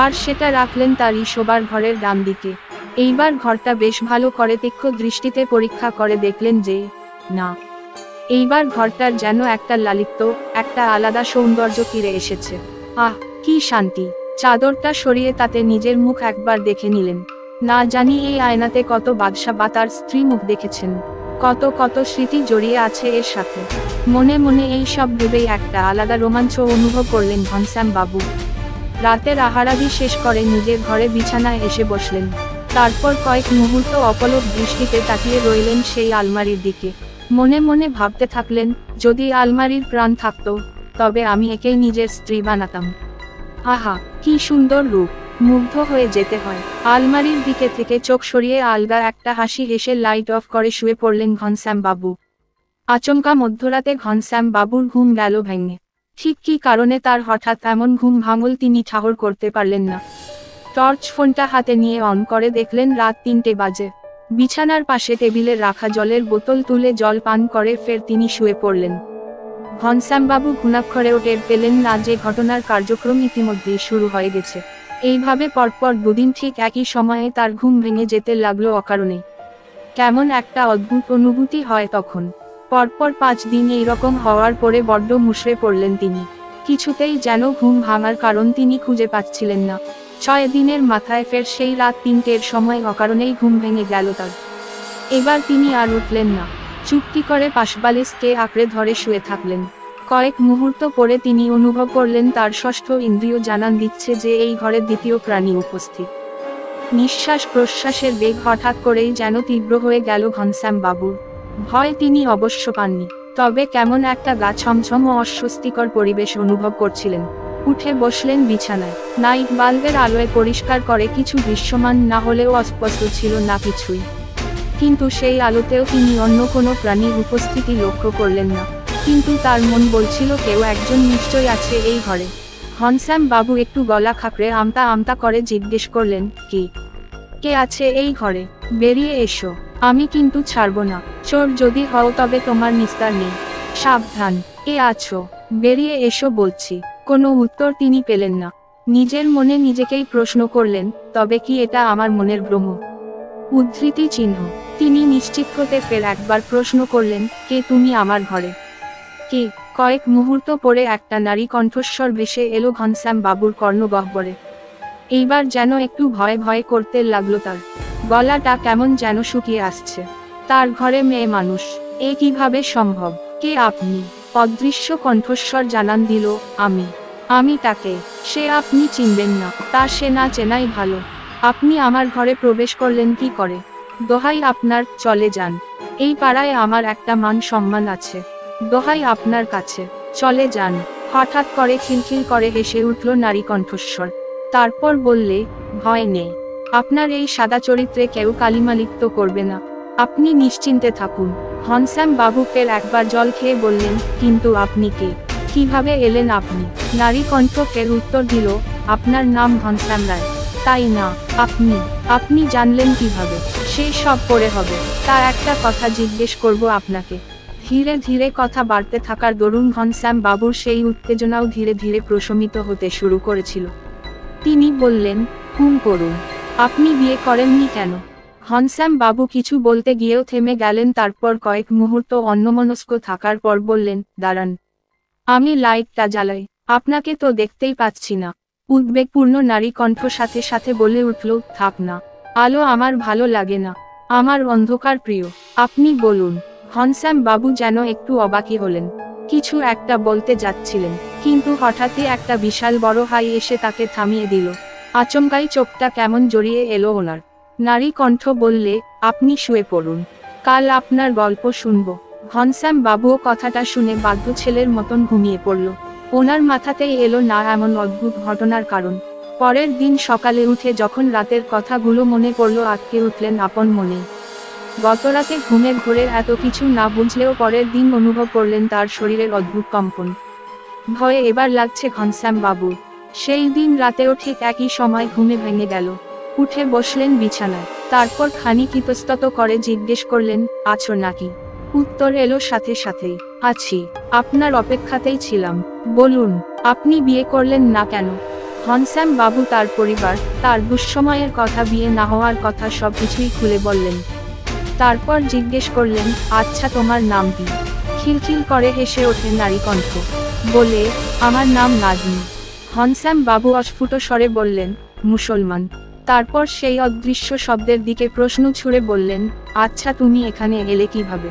আর সেটা রাখলেন তারই শোবার ঘরের ডান দিকে। এইবার ঘরটা বেশ ভালো করে তীক্ষ্ণ দৃষ্টিতে পরীক্ষা করে দেখলেন যে না, এইবার ঘরটার যেন একটা লালিত্য, একটা আলাদা সৌন্দর্য ফিরে এসেছে। আহ, কি শান্তি! চাদরটা সরিয়ে তাতে নিজের মুখ একবার দেখে নিলেন। না জানি এই আয়নাতে কত বাদশা বা তার স্ত্রী মুখ দেখেছেন, কত কত স্মৃতি জড়িয়ে আছে এর সাথে। মনে মনে এই সব ভেবেই একটা আলাদা রোমাঞ্চ অনুভব করলেন ঘনশ্যাম বাবু। রাতের আহারাদি শেষ করে নিজের ঘরে বিছানায় এসে বসলেন। তারপর কয়েক মুহূর্ত অপলক দৃষ্টিতে তাকিয়ে রইলেন সেই আলমারির দিকে। মনে মনে ভাবতে থাকলেন, যদি আলমারির প্রাণ থাকতো, তবে আমি একেই নিজের স্ত্রী বানাতাম। আহা, কি সুন্দর রূপ! মুগ্ধ হয়ে যেতে হয়। আলমারির দিকে থেকে চোখ সরিয়ে আলগা একটা হাসি হেসে লাইট অফ করে শুয়ে পড়লেন ঘনশ্যাম বাবু। আচমকা মধ্যরাতে ঘনশ্যাম বাবুর ঘুম গেল ভেঙে। ঠিক কী কারণে তার হঠাৎ এমন ঘুম ভাঙল তিনি ঠাহর করতে পারলেন না। টর্চ ফোনটা হাতে নিয়ে অন করে দেখলেন রাত 3টে বাজে। বিছানার পাশে টেবিলে রাখা জলের বোতল তুলে জল পান করে ফের তিনি শুয়ে পড়লেন। ঘনশ্যামবাবু ঘুণাক্ষরেও টের পেলেন না যে ঘটনার কার্যক্রম ইতিমধ্যেই শুরু হয়ে গেছে। এইভাবে পরপর 2 দিন ঠিক একই সময়ে তার ঘুম ভেঙে যেতে লাগলো অকারণে। কেমন একটা অদ্ভুত অনুভূতি হয় তখন। পরপর 5 দিন এইরকম হওয়ার পরে বড্ড মুষড়ে পড়লেন তিনি। কিছুতেই যেন ঘুম ভাঙার কারণ তিনি খুঁজে পাচ্ছিলেন না। 6 দিনের মাথায় ফের সেই রাত 3টের সময় অকারণেই ঘুম ভেঙে গেল তার। এবার তিনি আর উঠলেন না, চুপটি করে পাশবালিশকে আঁকড়ে ধরে শুয়ে থাকলেন। কয়েক মুহূর্ত পরে তিনি অনুভব করলেন তার ষষ্ঠ ইন্দ্রিয় জানান দিচ্ছে যে এই ঘরে দ্বিতীয় প্রাণী উপস্থিত। নিঃশ্বাস প্রশ্বাসের বেগ হঠাৎ করেই যেন তীব্র হয়ে গেল ঘনশ্যাম বাবুর। ভয় তিনি অবশ্য পাননি, তবে কেমন একটা গা ছমছম ও অস্বস্তিকর পরিবেশ অনুভব করছিলেন। উঠে বসলেন বিছানায়। নাইট বাল্বের আলোয় পরিষ্কার করে কিছু দৃশ্যমান না হলেও অস্পষ্ট ছিল না কিছুই। কিন্তু সেই আলোতেও তিনি অন্য কোনো প্রাণীর উপস্থিতি লক্ষ্য করলেন না। কিন্তু তার মন বলছিল কেউ একজন নিশ্চয় আছে এই ঘরে। ঘনশ্যাম বাবু একটু গলা খাকড়ে আমতা আমতা করে জিজ্ঞেস করলেন, কে আছে এই ঘরে? বেরিয়ে এসো, আমি কিন্তু ছাড়ব না। চোর যদি হও তবে তোমার নিস্তার নেই। সাবধান, কে আছো? বেরিয়ে এসো বলছি। কোনো উত্তর তিনি পেলেন না। নিজের মনে নিজেকেই প্রশ্ন করলেন, তবে কি এটা আমার মনের ভ্রম? উদ্ধৃতি চিহ্ন। তিনি নিশ্চিত হতে ফের একবার প্রশ্ন করলেন, কে তুমি আমার ঘরে? কে? কয়েক মুহূর্ত পরে একটা নারী কণ্ঠস্বর ভেসে এলো ঘনশ্যাম বাবুর কর্ণগহ্বরে। এইবার যেন একটু ভয় ভয় করতে লাগলো তার। গলাটা কেমন যেন শুকিয়ে আসছে। তার ঘরে মেয়ে মানুষ, এ কিভাবে সম্ভব? কে আপনি? অদৃশ্য কণ্ঠস্বর জানান দিল, আমি তাকে। সে আপনি চিনবেন না, তা সে না চেনাই ভালো। আপনি আমার ঘরে প্রবেশ করলেন কি করে? দোহাই আপনার, চলে যান। এই পাড়ায় আমার একটা মান সম্মান আছে। দোহাই আপনার কাছে, চলে যান। হঠাৎ করে খিলখিল করে হেসে উঠল নারী কণ্ঠস্বর। তারপর বললে, ভয় নেই। আপনার এই সাদা চরিত্রে কেউ কালিমালিপ্ত করবে না। আপনি নিশ্চিন্তে থাকুন। ঘনশ্যাম বাবু ফের একবার জল খেয়ে বললেন, কিন্তু আপনি কে? কিভাবে এলেন আপনি? নারী কণ্ঠ ফের উত্তর দিল, আপনার নাম ঘনশ্যাম রায়। তাই না? আপনি জানলেন কিভাবে? সেই সব পরে হবে। তা একটা কথা জিজ্ঞেস করব আপনাকে। ধীরে ধীরে কথা বাড়তে থাকার দরুন ঘনশ্যাম বাবুর সেই উত্তেজনাও ধীরে ধীরে প্রশমিত হতে শুরু করেছিল। তিনি বললেন, হুম করুন। আপনি বিয়ে করেননি কেন? ঘনশ্যাম বাবু কিছু বলতে গিয়েও থেমে গেলেন, তারপর কয়েক মুহূর্ত অন্যমনস্ক থাকার পর বললেন, দাঁড়ান। আমি লাইটটা জ্বালাই। আপনাকে তো দেখতেই পাচ্ছি না। উদ্বেগপূর্ণ নারী কণ্ঠ সাথে সাথে বলে উঠল, থাক না। আলো আমার ভালো লাগে না। আমার অন্ধকার প্রিয়। আপনি বলুন। ঘনশ্যাম বাবু যেন একটু অবাকই হলেন। কিছু একটা বলতে যাচ্ছিলেন, কিন্তু হঠাৎই একটা বিশাল বড় হাই এসে তাকে থামিয়ে দিল। আচমকাই চোখটা কেমন জড়িয়ে এলো ওনার। নারী কণ্ঠ বললে, আপনি শুয়ে পড়ুন। কাল আপনার গল্প শুনব। ঘনশ্যাম বাবুও কথাটা শুনে বাধ্য ছেলের মতন ঘুমিয়ে পড়ল। ওনার মাথাতেই এলো না এমন অদ্ভুত ঘটনার কারণ। পরের দিন সকালে উঠে যখন রাতের কথাগুলো মনে পড়ল, আটকে উঠলেন আপন মনে। গতরাতে ঘুমের ঘোরে এত কিছু না বুঝলেও পরের দিন অনুভব করলেন তার শরীরের অদ্ভুত কম্পন। ভয়ে এবার লাগছে ঘনশ্যাম বাবুর। সেই দিন রাতেও ঠিক একই সময় ঘুমে ভেঙে গেল। উঠে বসলেন বিছানায়। তারপর খানিক ইতস্তত করে জিজ্ঞেস করলেন, আছো নাকি? উত্তর এলো সাথে সাথেই, আছি। আপনার অপেক্ষাতেই ছিলাম। বলুন, আপনি বিয়ে করলেন না কেন? ঘনশ্যাম বাবু তার পরিবার, তার দুঃসময়ের কথা, বিয়ে না হওয়ার কথা সবকিছুই খুলে বললেন। তারপর জিজ্ঞেস করলেন, আচ্ছা তোমার নাম কি? খিলখিল করে হেসে ওঠে নারী কণ্ঠ। বলে, আমার নাম নাজনী। ঘনশ্যাম বাবু অস্ফুট স্বরে বললেন, মুসলমান। তারপর সেই অদৃশ্য শব্দের দিকে প্রশ্ন ছুড়ে বললেন, আচ্ছা তুমি এখানে এলে কিভাবে?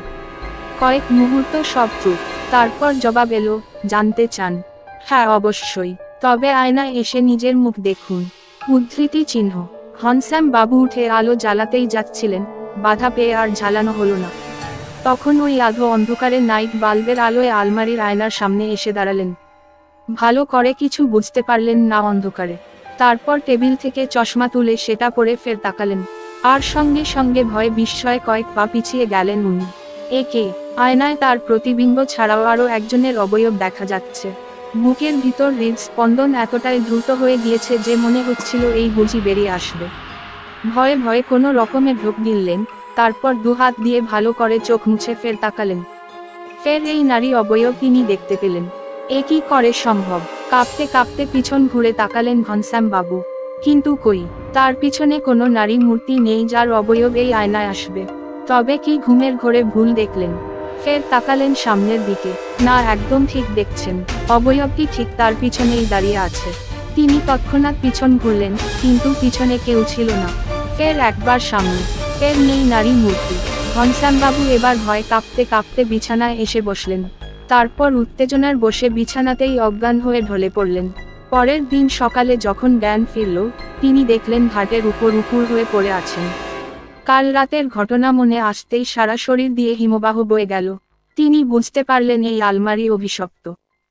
কয়েক মুহূর্ত সব চুপ। তারপর জবাব এলো, জানতে চান? হ্যাঁ অবশ্যই। তবে আয়নায় এসে নিজের মুখ দেখুন। উদ্ধৃতি চিহ্ন। ঘনশ্যাম বাবু উঠে আলো জ্বালাতেই যাচ্ছিলেন, বাধা পেয়ে আর জ্বালানো হলো না। তখন ওই আধো অন্ধকারে নাইট বাল্বের আলোয় আলমারির আয়নার সামনে এসে দাঁড়ালেন। ভালো করে কিছু বুঝতে পারলেন না অন্ধকারে। তারপর টেবিল থেকে চশমা তুলে সেটা পরে ফের তাকালেন। আর সঙ্গে সঙ্গে ভয়ে বিস্ময়ে কয়েক পা পিছিয়ে গেলেন উনি। একে আয়নায় তার প্রতিবিম্ব ছাড়াও আরও একজনের অবয়ব দেখা যাচ্ছে। বুকের ভিতর হৃদস্পন্দন এতটাই দ্রুত হয়ে গিয়েছে যে মনে হচ্ছিল এই বুঝি বেরিয়ে আসবে। ভয়ে ভয়ে কোনো রকমে ঢোক গিললেন, তারপর দুহাত দিয়ে ভালো করে চোখ মুছে ফের তাকালেন। ফের এই নারী অবয়ব তিনি দেখতে পেলেন। এ কি করে সম্ভব? কাঁপতে কাঁপতে পিছন ঘুরে তাকালেন ঘনশ্যাম বাবু। কিন্তু কই, তার পিছনে কোনো নারী মূর্তি নেই যার অবয়ব এই আয়নায় আসবে। তবে কি ঘুমের ঘোরে ভুল দেখলেন? ফের তাকালেন সামনের দিকে। না, একদম ঠিক দেখছেন। অবয়বটি ঠিক তার পিছনেই দাঁড়িয়ে আছে। তিনি তৎক্ষণাৎ পিছন ঘুরলেন, কিন্তু পিছনে কেউ ছিল না। ফের একবার সামনে, ফের নেই নারী মূর্তি। ঘনশ্যামবাবু এবার ভয় কাঁপতে কাঁপতে বিছানায় এসে বসলেন। তারপর উত্তেজনার বসে বিছানাতেই অজ্ঞান হয়ে ঢলে পড়লেন। পরের দিন সকালে যখন জ্ঞান ফিরল, তিনি দেখলেন ঘাটের উপর উপুড় হয়ে পড়ে আছেন। কাল রাতের ঘটনা মনে আসতেই সারা শরীর দিয়ে হিমবাহ বয়ে গেল। তিনি বুঝতে পারলেন এই আলমারি অভিশপ্ত।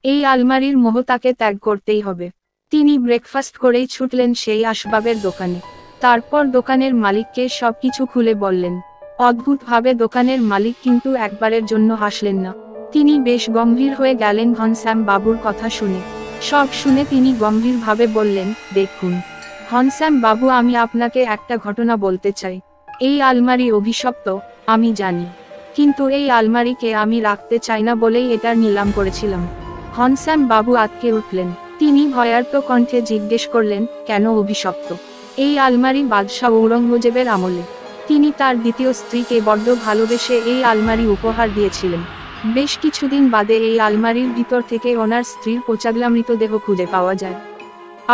এই আলমারির মোহ তাকে ত্যাগ করতেই হবে। তিনি ব্রেকফাস্ট করেই ছুটলেন সেই আসবাবের দোকানে। তারপর দোকানের মালিককে সবকিছু খুলে বললেন। অদ্ভুতভাবে দোকানের মালিক কিন্তু একবারের জন্য হাসলেন না। তিনি বেশ গম্ভীর হয়ে গেলেন ঘনশ্যাম বাবুর কথা শুনে। সব শুনে তিনি গম্ভীরভাবে বললেন, দেখুন ঘনশ্যাম বাবু, আমি আপনাকে একটা ঘটনা বলতে চাই। এই আলমারি অভিশপ্ত, আমি জানি। কিন্তু এই আলমারিকে আমি রাখতে চাই না বলেই এটার নিলাম করেছিলাম। ঘনশ্যাম বাবু আঁতকে উঠলেন। তিনি ভয়ার্ত কণ্ঠে জিজ্ঞেস করলেন, কেন অভিশপ্ত? এই আলমারি বাদশাহ ঔরঙ্গজেবের আমলে। তিনি তার দ্বিতীয় স্ত্রীকে বড্ড ভালোবেসে এই আলমারি উপহার দিয়েছিলেন। বেশ কিছুদিন বাদে এই আলমারির ভিতর থেকে ওনার স্ত্রীর পচাগলা মৃতদেহ খুঁজে পাওয়া যায়।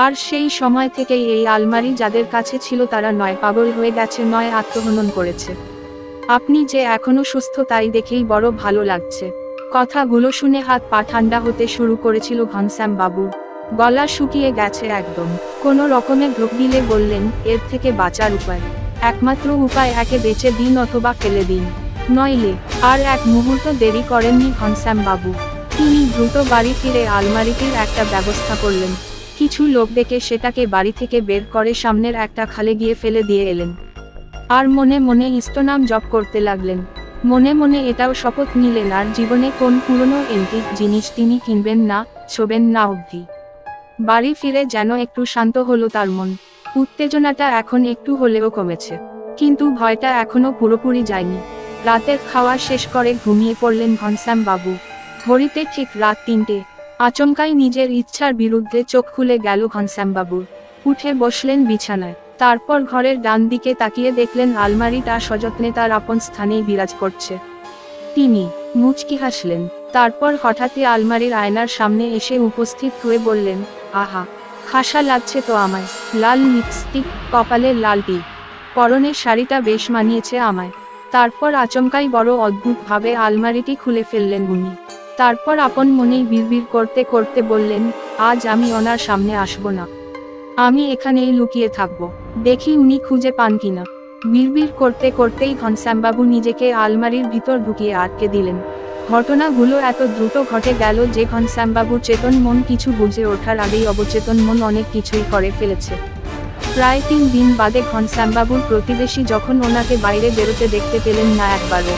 আর সেই সময় থেকেই এই আলমারি যাদের কাছে ছিল তারা নয় পাগল হয়ে গেছে, নয় আত্মহনন করেছে। আপনি যে এখনো সুস্থ তাই দেখেই বড় ভালো লাগছে। কথাগুলো শুনে হাত পা ঠান্ডা হতে শুরু করেছিল ঘনশ্যাম বাবুর। গলা শুকিয়ে গেছে একদম। কোনো রকমে ঢোক গিলে বললেন, এর থেকে বাঁচার উপায়, একমাত্র উপায় একে বেঁচে দিন অথবা ফেলে দিন, নইলে। আর এক মুহূর্ত দেরি করেননি ঘনশ্যাম বাবু। তিনি দ্রুত বাড়ি ফিরে আলমারিটির একটা ব্যবস্থা করলেন। কিছু লোক ডেকে সেটাকে বাড়ি থেকে বের করে সামনের একটা খালে গিয়ে ফেলে দিয়ে এলেন। আর মনে মনে ইষ্টনাম জপ করতে লাগলেন। মনে মনে এটাও শপথ নিলেন আর জীবনে কোন পুরনো এন্টিক জিনিস তিনি কিনবেন না, ছোবেন না অবধি। বাড়ি ফিরে যেন একটু শান্ত হলো তার মন। উত্তেজনাটা এখন একটু হলেও কমেছে, কিন্তু ভয়টা এখনো পুরোপুরি যায়নি। রাতের খাওয়া শেষ করে ঘুমিয়ে পড়লেন ঘনশ্যাম বাবু। ঘড়িতে ঠিক রাত 3টে। আচমকাই নিজের ইচ্ছার বিরুদ্ধে চোখ খুলে গেল ঘনশ্যাম বাবুর। উঠে বসলেন বিছানায়। তারপর ঘরের ডান দিকে তাকিয়ে দেখলেন আলমারিটা সযত্নে তার আপন স্থানেই বিরাজ করছে। তিনি মুচকি হাসলেন। তারপর হঠাৎই আলমারির আয়নার সামনে এসে উপস্থিত হয়ে বললেন, আহা, হাসা লাগছে তো আমায়। লাল লিপস্টিক, কপালে লাল টিপ, পরনের শাড়িটা বেশ মানিয়েছে আমায়। তারপর আচমকাই বড় অদ্ভুতভাবে আলমারিটি খুলে ফেললেন উনি। তারপর আপন মনেই বিড়বিড় করতে করতে বললেন, আজ আমি ওনার সামনে আসব না, আমি এখানেই লুকিয়ে থাকবো, দেখি উনি খুঁজে পান কিনা। বিড়বিড় করতে করতেই ঘনশ্যামবাবু নিজেকে আলমারির ভিতর ঢুকিয়ে আটকে দিলেন। ঘটনাগুলো এত দ্রুত ঘটে গেল যে ঘনশ্যামবাবুর চেতন মন কিছু বুঝে ওঠার আগেই অবচেতন মন অনেক কিছুই করে ফেলেছে। প্রায় 3 দিন বাদে ঘনশ্যামবাবুর প্রতিবেশী যখন ওনাকে বাইরে বেরোতে দেখতে পেলেন না একবারও,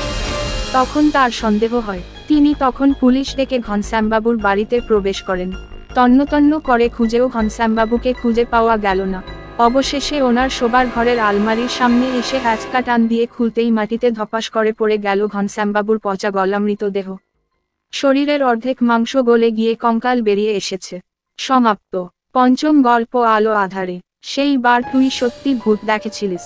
তখন তার সন্দেহ হয়। তিনি তখন পুলিশ ডেকে ঘনশ্যামবাবুর বাড়িতে প্রবেশ করেন। তন্ন করে খুঁজেও ঘনশ্যামবাবুকে খুঁজে পাওয়া গেল না। অবশেষে ওনার শোবার ঘরের আলমারির সামনে এসে হ্যাচকা টান দিয়ে খুলতেই মাটিতে ধপাস করে পড়ে গেল ঘনশ্যামবাবুর পচা গলা মৃতদেহ। শরীরের অর্ধেক মাংস গলে গিয়ে কঙ্কাল বেরিয়ে এসেছে। সমাপ্ত। পঞ্চম গল্প আলো আধারে। সেই বার তুই সত্যি ভূত দেখেছিলিস?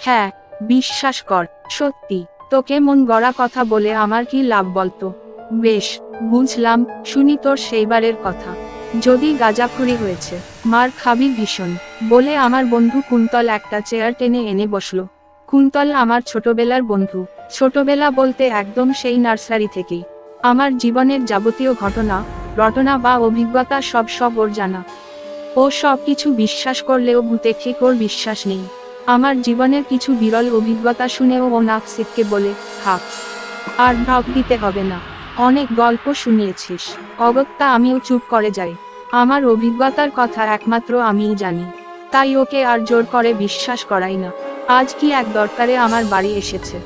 হ্যাঁ, বিশ্বাস কর, সত্যি। তোকে মন গড়া কথা বলে আমার কি লাভ বলতো? বেশ, বুঝলাম, শুনি তোর সেইবারের কথা। যদি গাঁজাখুরি হয়েছে, মার খাবি ভীষণ, বলে আমার বন্ধু কুন্তল একটা চেয়ার টেনে এনে বসলো। কুন্তল আমার ছোটবেলার বন্ধু। ছোটবেলা বলতে একদম সেই নার্সারি থেকেই। আমার জীবনের যাবতীয় ঘটনা বা অভিজ্ঞতা সব ওর জানা। ও সব কিছু বিশ্বাস করলেও ভূতে ঠিক ওর বিশ্বাস নেই। আমার জীবনের কিছু বিরল অভিজ্ঞতা শুনেও ও নাক সিটকে বলে, থাক, আর ভাব দিতে হবে না, অনেক গল্প শুনিয়েছিস। অগত্যা আমিও চুপ করে যাই। আমার অভিজ্ঞতার কথা একমাত্র আমিই জানি, তাই ওকে আর জোর করে বিশ্বাস করাই না। আজ কি এক দরকারে আমার বাড়ি এসেছে,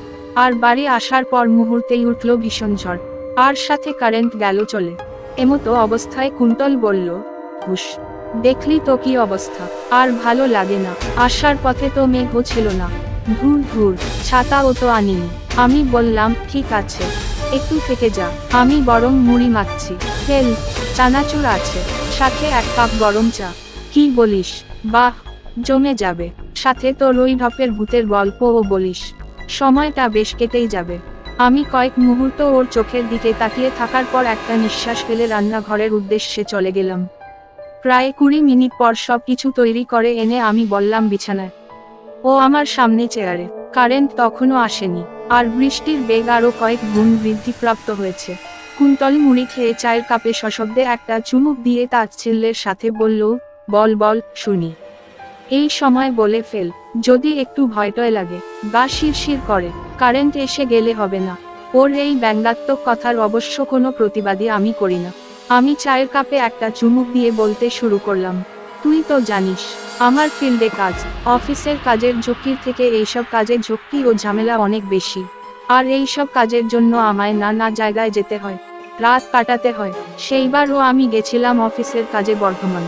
আর বাড়ি আসার পর মুহূর্তেই উঠল ভীষণ ঝড়, আর সাথে কারেন্ট গেল চলে। এমতো অবস্থায় কুন্তল বলল, হুস, দেখলি তো কি অবস্থা, আর ভালো লাগে না। আসার পথে তো মেঘও ছিল না। ধুর, ছাতাও তো আনিনি। আমি বললাম, ঠিক আছে, একটু থেকে যা, আমি বরং মুড়ি মাখছি, তেল চানাচুর আছে, সাথে 1 কাপ গরম চা। কি বলিস? বাহ, জমে যাবে। সাথে তোর ওই ঢপের ভূতের গল্পও বলিস। সময়টা বেশ কেটেই যাবে। আমি কয়েক মুহূর্ত ওর চোখের দিকে তাকিয়ে থাকার পর একটা নিঃশ্বাস ফেলে রান্নাঘরের উদ্দেশ্যে চলে গেলাম। প্রায় 20 মিনিট পর সব কিছু তৈরি করে এনে আমি বললাম বিছানায়। ও আমার সামনে চেয়ারে। কারেন্ট তখনও আসেনি, আর বৃষ্টির বেগ আরও কয়েক গুণ বৃদ্ধিপ্রাপ্ত হয়েছে। কুন্তল মুড়ি খেয়ে চায়ের কাপে সশব্দে একটা চুমুক দিয়ে তাচ্ছিল্যের সাথে বলল, বল শুনি। এই সময় বলে ফেল, যদি একটু ভয়টয় লাগে, গা শিরশির করে, কারেন্ট এসে গেলে হবে না। ওর এই ব্যঙ্গাত্মক কথার অবশ্য কোনো প্রতিবাদী আমি করি না। আমি চায়ের কাপে একটা চুমুক দিয়ে বলতে শুরু করলাম, তুই তো জানিস, আমার ফিল্ডে কাজ, অফিসের কাজের ঝুঁকির থেকে এইসব কাজের ঝুঁকি ও ঝামেলা অনেক বেশি। আর এইসব কাজের জন্য আমায় নানা জায়গায় যেতে হয়, রাত কাটাতে হয়। সেইবারও আমি গেছিলাম অফিসের কাজে বর্ধমান।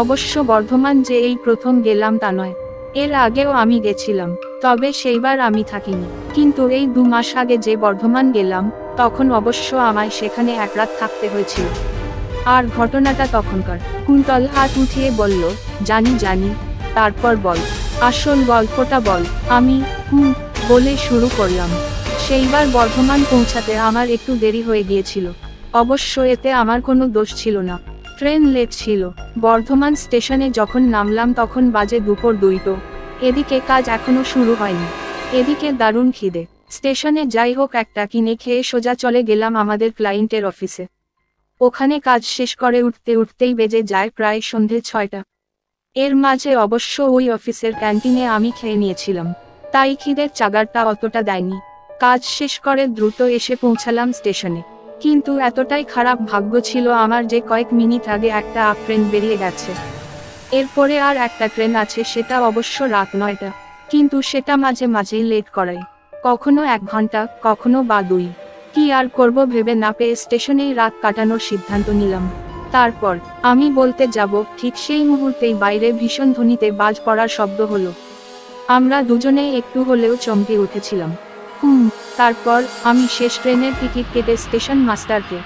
অবশ্য বর্ধমান যে এই প্রথম গেলাম তা নয়, এর আগেও আমি গেছিলাম, তবে সেইবার আমি থাকিনি। কিন্তু এই 2 মাস আগে যে বর্ধমান গেলাম, তখন অবশ্য আমায় সেখানে 1 রাত থাকতে হয়েছিল। আর ঘটনাটা তখনকার। কুন্তল হাত উঠিয়ে বলল, জানি, তারপর বল, আসল গল্পটা বল। আমি বলে শুরু করলাম। সেইবার বর্ধমান পৌঁছাতে আমার একটু দেরি হয়ে গিয়েছিল। অবশ্য এতে আমার কোনো দোষ ছিল না। ট্রেন লেট ছিল। বর্ধমান স্টেশনে যখন নামলাম তখন বাজে দুপুর 2টো। এদিকে কাজ এখনো শুরু হয়নি, এদিকে দারুণ খিদে। স্টেশনে যাই হোক একটা কিনে খেয়ে সোজা চলে গেলাম আমাদের ক্লায়েন্টের অফিসে। ওখানে কাজ শেষ করে উঠতে উঠতেই বেজে যায় প্রায় সন্ধে 6টা। এর মাঝে অবশ্য ওই অফিসের ক্যান্টিনে আমি খেয়ে নিয়েছিলাম, তাই খিদের চাগারটা অতটা দেয়নি। কাজ শেষ করে দ্রুত এসে পৌঁছালাম স্টেশনে। কিন্তু এতটাই খারাপ ভাগ্য ছিল আমার যে কয়েক মিনিট আগে একটা আপ ট্রেন বেরিয়ে গেছে। এরপরে আর একটা ট্রেন আছে, সেটা অবশ্য রাত 9টা, কিন্তু সেটা মাঝে মাঝেই লেট করায়, কখনো 1 ঘন্টা, কখনো বা 2। কি আর করব ভেবে না পেয়ে স্টেশনেই রাত কাটানোর সিদ্ধান্ত নিলাম। তারপর আমি বলতে যাব, ঠিক সেই মুহূর্তেই বাইরে ভীষণ ধ্বনিতে বাজ পড়ার শব্দ হলো। আমরা দুজনেই একটু হলেও চমকে উঠেছিলাম। তারপর আমি শেষ ট্রেনের টিকিট কেটে স্টেশন মাস্টারকে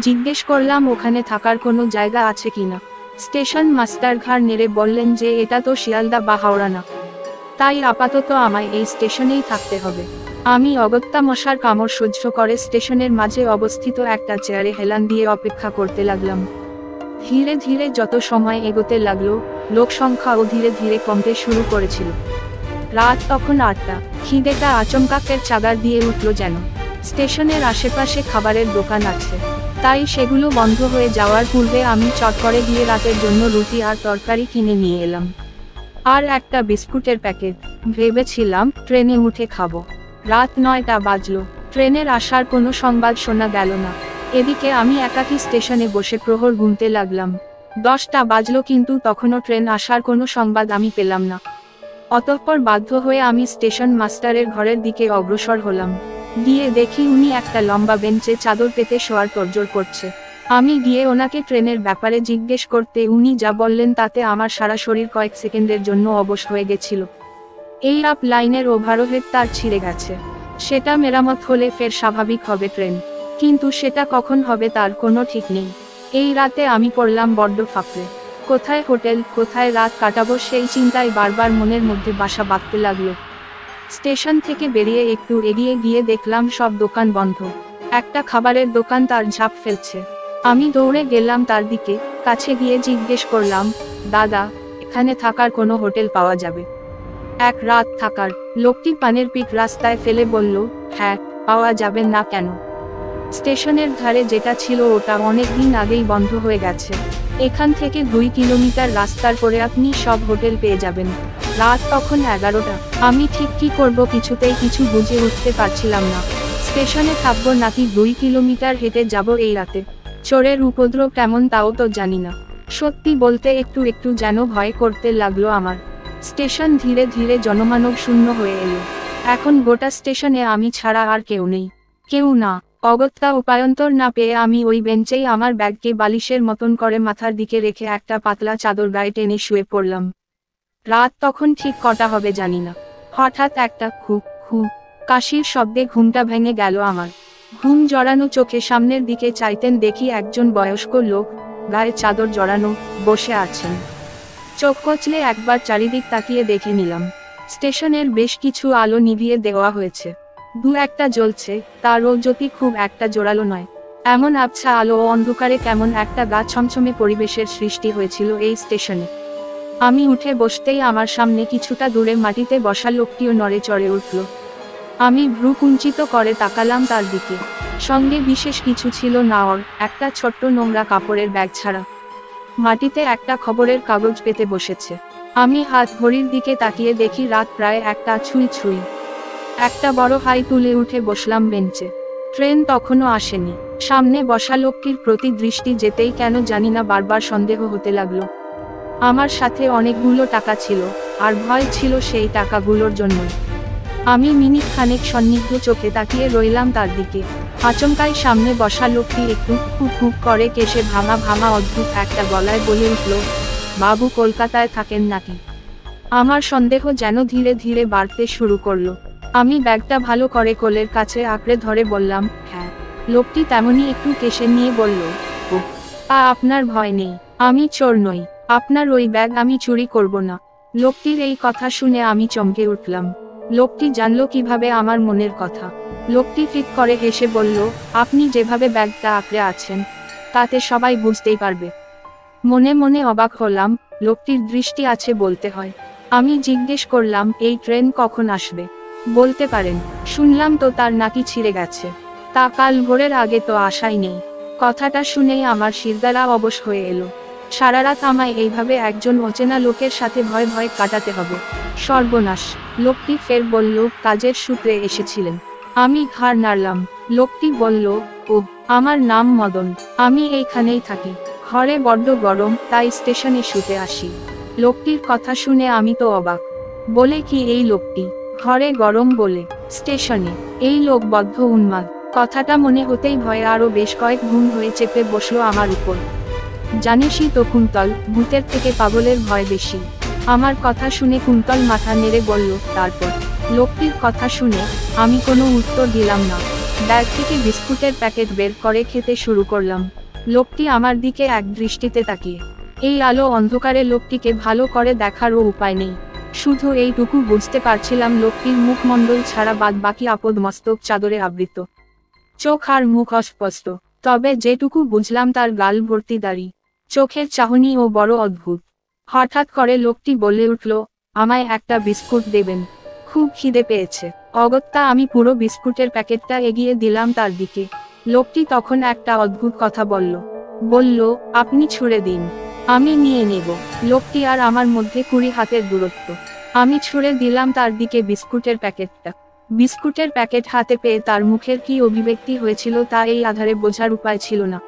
জিজ্ঞেস করলাম ওখানে থাকার কোনো জায়গা আছে কিনা। স্টেশন মাস্টার ঘাড় নেড়ে বললেন যে এটা তো শিয়ালদা বা হাওড়া না, তাই আপাতত আমায় এই স্টেশনেই থাকতে হবে। আমি অগত্যা মশার কামড় সহ্য করে স্টেশনের মাঝে অবস্থিত একটা চেয়ারে হেলান দিয়ে অপেক্ষা করতে লাগলাম। ধীরে ধীরে যত সময় এগোতে লাগলো, লোক সংখ্যাও ধীরে ধীরে কমতে শুরু করেছিল। রাত তখন 8টা। খিদেটা আচমকাকের চাগার দিয়ে উঠল যেন। স্টেশনের আশেপাশে খাবারের দোকান আছে, তাই সেগুলো বন্ধ হয়ে যাওয়ার পূর্বে আমি চট করে গিয়ে রাতের জন্য রুটি আর তরকারি কিনে নিয়ে এলাম, আর একটা বিস্কুটের প্যাকেট। ভেবেছিলাম ট্রেনে উঠে খাবো। রাত 9টা বাজলো, ট্রেনের আসার কোনো সংবাদ শোনা গেল না। এদিকে আমি একাকী স্টেশনে বসে প্রহর গুনতে লাগলাম। 10টা বাজলো, কিন্তু তখনও ট্রেন আসার কোনো সংবাদ আমি পেলাম না। অতঃপর বাধ্য হয়ে আমি স্টেশন মাস্টারের ঘরের দিকে অগ্রসর হলাম। গিয়ে দেখি উনি একটা লম্বা বেঞ্চে চাদর পেতে শোয়ার তোড়জোড় করছে। আমি গিয়ে ওনাকে ট্রেনের ব্যাপারে জিজ্ঞেস করতে উনি যা বললেন তাতে আমার সারা শরীর কয়েক সেকেন্ডের জন্য অবশ হয়ে গেছিল। এই আপ লাইনের ওভারহেড তার ছিঁড়ে গেছে, সেটা মেরামত হলে ফের স্বাভাবিক হবে ট্রেন, কিন্তু সেটা কখন হবে তার কোনো ঠিক নেই। এই রাতে আমি পড়লাম বড্ড ফাঁকড়ে। কোথায় হোটেল, কোথায় রাত কাটাবো সেই চিন্তায় বারবার মনের মধ্যে বাসা বাঁধতে লাগলো। স্টেশন থেকে বেরিয়ে একটু এগিয়ে গিয়ে দেখলাম সব দোকান বন্ধ। একটা খাবারের দোকান তার ঝাঁপ ফেলছে। আমি দৌড়ে গেলাম তার দিকে, কাছে গিয়ে জিজ্ঞেস করলাম, দাদা, এখানে থাকার কোনো হোটেল পাওয়া যাবে? 1 রাত থাকার? লোকটি পানের পিক রাস্তায় ফেলে বলল, হ্যাঁ, পাওয়া যাবে না কেন? স্টেশনের ধারে যেটা ছিল ওটা অনেক দিন আগেই বন্ধ হয়ে গেছে। এখান থেকে 2 কিলোমিটার রাস্তার পরে আপনি সব হোটেল পেয়ে যাবেন। রাত তখন 11টা। আমি ঠিক কি করব কিছুতেই কিছু বুঝে উঠতে পারছিলাম না। স্টেশনে থাকবো নাকি 2 কিলোমিটার হেঁটে যাব এই রাতে? চোরের উপদ্রব কেমন তাও তো জানি না। সত্যি বলতে একটু একটু যেন ভয় করতে লাগলো আমার। স্টেশন ধীরে ধীরে জনমানব শূন্য হয়ে এলো। এখন গোটা স্টেশনে আমি ছাড়া আর কেউ নেই। কেউ না। অগত্যা উপায়ন্তর না পেয়ে আমি ওই বেঞ্চেই আমার ব্যাগকে বালিশের মতন করে মাথার দিকে রেখে একটা পাতলা চাদর গায়ে টেনে শুয়ে পড়লাম। রাত তখন ঠিক কটা হবে জানি না। হঠাৎ একটা খু খু কাশির শব্দে ঘুমটা ভেঙে গেল আমার। ঘুম জড়ানো চোখে সামনের দিকে চাইতেন, দেখি একজন বয়স্ক লোক, গায়ে চাদর জড়ানো, বসে আছেন। চোখ কচলে একবার চারিদিক তাকিয়ে দেখে নিলাম। স্টেশনের বেশ কিছু আলো নিভিয়ে দেওয়া হয়েছে। 2-1টা জ্বলছে, তারও জ্যোতি খুব একটা জোরালো নয়। এমন আবছা আলো ও অন্ধকারে কেমন একটা গা ছমছমে পরিবেশের সৃষ্টি হয়েছিল এই স্টেশনে। আমি উঠে বসতেই আমার সামনে কিছুটা দূরে মাটিতে বসা লোকটিও নড়ে চড়ে উঠল। আমি ভ্রু কুঞ্চিত করে তাকালাম তার দিকে। সঙ্গে বিশেষ কিছু ছিল না ওর, একটা ছোট্ট নোংরা কাপড়ের ব্যাগ ছাড়া। মাটিতে একটা খবরের কাগজ পেতে বসেছে। আমি হাত ঘড়ির দিকে তাকিয়ে দেখি রাত প্রায় 1টা ছুঁই ছুঁই। একটা বড় হাই তুলে উঠে বসলাম বেঞ্চে। ট্রেন তখনও আসেনি। সামনে বসা লোকটির প্রতি দৃষ্টি যেতেই কেন জানি না বারবার সন্দেহ হতে লাগলো। আমার সাথে অনেকগুলো টাকা ছিল, আর ভয় ছিল সেই টাকাগুলোর জন্যই। আমি মিনিট খানেক সন্নিগ্ধ চোখে তাকিয়ে রইলাম তার দিকে। আচমকাই সামনে বসা লোকটি একটু খুব খুব করে কেশে ভাঙা ভাঙা অদ্ভুত একটা গলায় বলে উঠল, বাবু কলকাতায় থাকেন নাকি? আমার সন্দেহ যেন ধীরে ধীরে বাড়তে শুরু করলো। আমি ব্যাগটা ভালো করে কোলের কাছে আঁকড়ে ধরে বললাম, হ্যাঁ। লোকটি তেমনি একটু কেশে নিয়ে বলল, ও, আপনার ভয় নেই, আমি চোর নই, আপনার ওই ব্যাগ আমি চুরি করব না। লোকটির এই কথা শুনে আমি চমকে উঠলাম। লোকটি জানলো কিভাবে আমার মনের কথা। লোকটি ফিক করে হেসে বলল, আপনি যেভাবে ব্যাগটা আঁকড়ে আছেন তাতে সবাই বুঝতেই পারবে। মনে মনে অবাক হলাম, লোকটির দৃষ্টি আছে বলতে হয়। আমি জিজ্ঞেস করলাম, এই ট্রেন কখন আসবে? বলতে পারেন। শুনলাম তো তার নাকি ছিঁড়ে গেছে। তা কাল ভোরের আগে তো আশাই নেই। কথাটা শুনেই আমার শিরদাঁড়া অবশ হয়ে এলো। সারা রাত আমায় এইভাবে একজন অচেনা লোকের সাথে ভয় ভয় কাটাতে হবে। সর্বনাশ। লোকটি ফের বলল, কাজের সূত্রে এসেছিলেন। আমি ঘাড় নাড়লাম। লোকটি বলল, ও, আমার নাম মদন, আমি এইখানেই থাকি। ঘরে বড্ড গরম, তাই স্টেশনে শুতে আসি। লোকটির কথা শুনে আমি তো অবাক। বলে কি এই লোকটি? ঘরে গরম বলে স্টেশনে? এই লোক বদ্ধ উন্মাদ। কথাটা মনে হতেই ভয়ে আরো বেশ কয়েক গুণ হয়ে চেপে বসলো আমার উপর। জানিসই তো কুন্তল, ভূতের থেকে পাগলের ভয় বেশি। আমার কথা শুনে কুন্তল মাথা নেড়ে বলল। তারপর? লোকটির কথা শুনে আমি কোনো উত্তর দিলাম না। ব্যাগ থেকে বিস্কুটের প্যাকেট বের করে খেতে শুরু করলাম। লোকটি আমার দিকে এক দৃষ্টিতে তাকিয়ে। এই আলো অন্ধকারে লোকটিকে ভালো করে দেখারও উপায় নেই। শুধু এইটুকু বুঝতে পারছিলাম, লোকটির মুখমণ্ডল ছাড়া বাদ বাকি আপদ মস্তক চাদরে আবৃত। চোখ আর মুখ অস্পষ্ট, তবে যেটুকু বুঝলাম তার গাল ভর্তি দাড়ি। চোখের চাহনিও বড় অদ্ভুত। হঠাৎ করে লোকটি বলে উঠল, আমায় একটা বিস্কুট দেবেন, খুব খিদে পেয়েছে। অগত্যা আমি পুরো বিস্কুটের প্যাকেটটা এগিয়ে দিলাম তার দিকে। লোকটি তখন একটা অদ্ভুত কথা বলল, আপনি ছুঁড়ে দিন, আমি নিয়ে নেব। লোকটি আর আমার মধ্যে 20 হাতের দূরত্ব। আমি ছুঁড়ে দিলাম তার দিকে বিস্কুটের প্যাকেটটা। বিস্কুটের প্যাকেট হাতে পেয়ে তার মুখের কি অভিব্যক্তি হয়েছিল তা এই আধারে বোঝার উপায় ছিল না।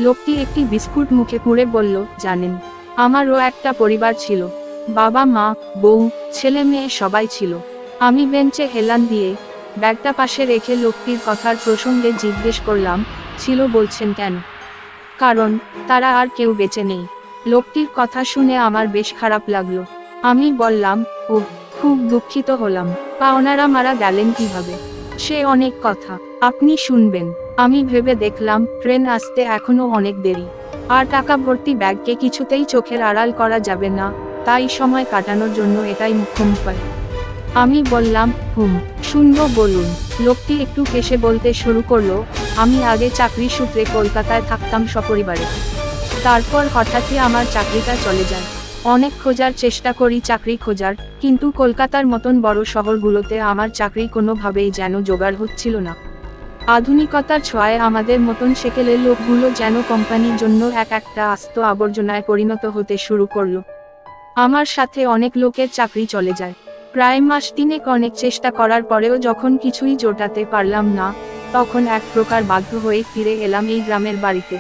লোকটি একটি বিস্কুট মুখে পুরে বলল, জানেন, আমারও একটা পরিবার ছিল। বাবা, মা, বউ, ছেলে মেয়ে সবাই ছিল। আমি বেঞ্চে হেলান দিয়ে ব্যাগটা পাশে রেখে লোকটির কথার প্রসঙ্গে জিজ্ঞেস করলাম, ছিল বলছেন কেন? কারণ তারা আর কেউ বেঁচে নেই। লোকটির কথা শুনে আমার বেশ খারাপ লাগলো। আমি বললাম, ও, খুব দুঃখিত হলাম। ওনারা মারা গেলেন কিভাবে? সে অনেক কথা, আপনি শুনবেন। আমি ভেবে দেখলাম, ট্রেন আসতে এখনো অনেক দেরি, আর টাকা ভর্তি ব্যাগকে কিছুতেই চোখের আড়াল করা যাবে না, তাই সময় কাটানোর জন্য এটাই মুখ্যম উপায়। আমি বললাম, শুনবো, বলুন। লোকটি একটু কেসে বলতে শুরু করলো, আমি আগে চাকরি সূত্রে কলকাতায় থাকতাম সপরিবারে। তারপর হঠাৎই আমার চাকরিটা চলে যায়। অনেক খোঁজার চেষ্টা করি চাকরি খোঁজার, কিন্তু কলকাতার মতন বড় শহরগুলোতে আমার চাকরি কোনোভাবেই যেন জোগাড় হচ্ছিল না। আধুনিকতার ছোঁয়ায় আমাদের মতন সেকেলের লোকগুলো যেন কোম্পানির জন্য একটা আস্ত আবর্জনায় পরিণত হতে শুরু করলো। আমার সাথে অনেক লোকের চাকরি চলে যায়। প্রায় মাস তিনেক অনেক চেষ্টা করার পরেও যখন কিছুই জোটাতে পারলাম না, তখন এক প্রকার বাধ্য হয়ে ফিরে এলাম এই গ্রামের বাড়িতে।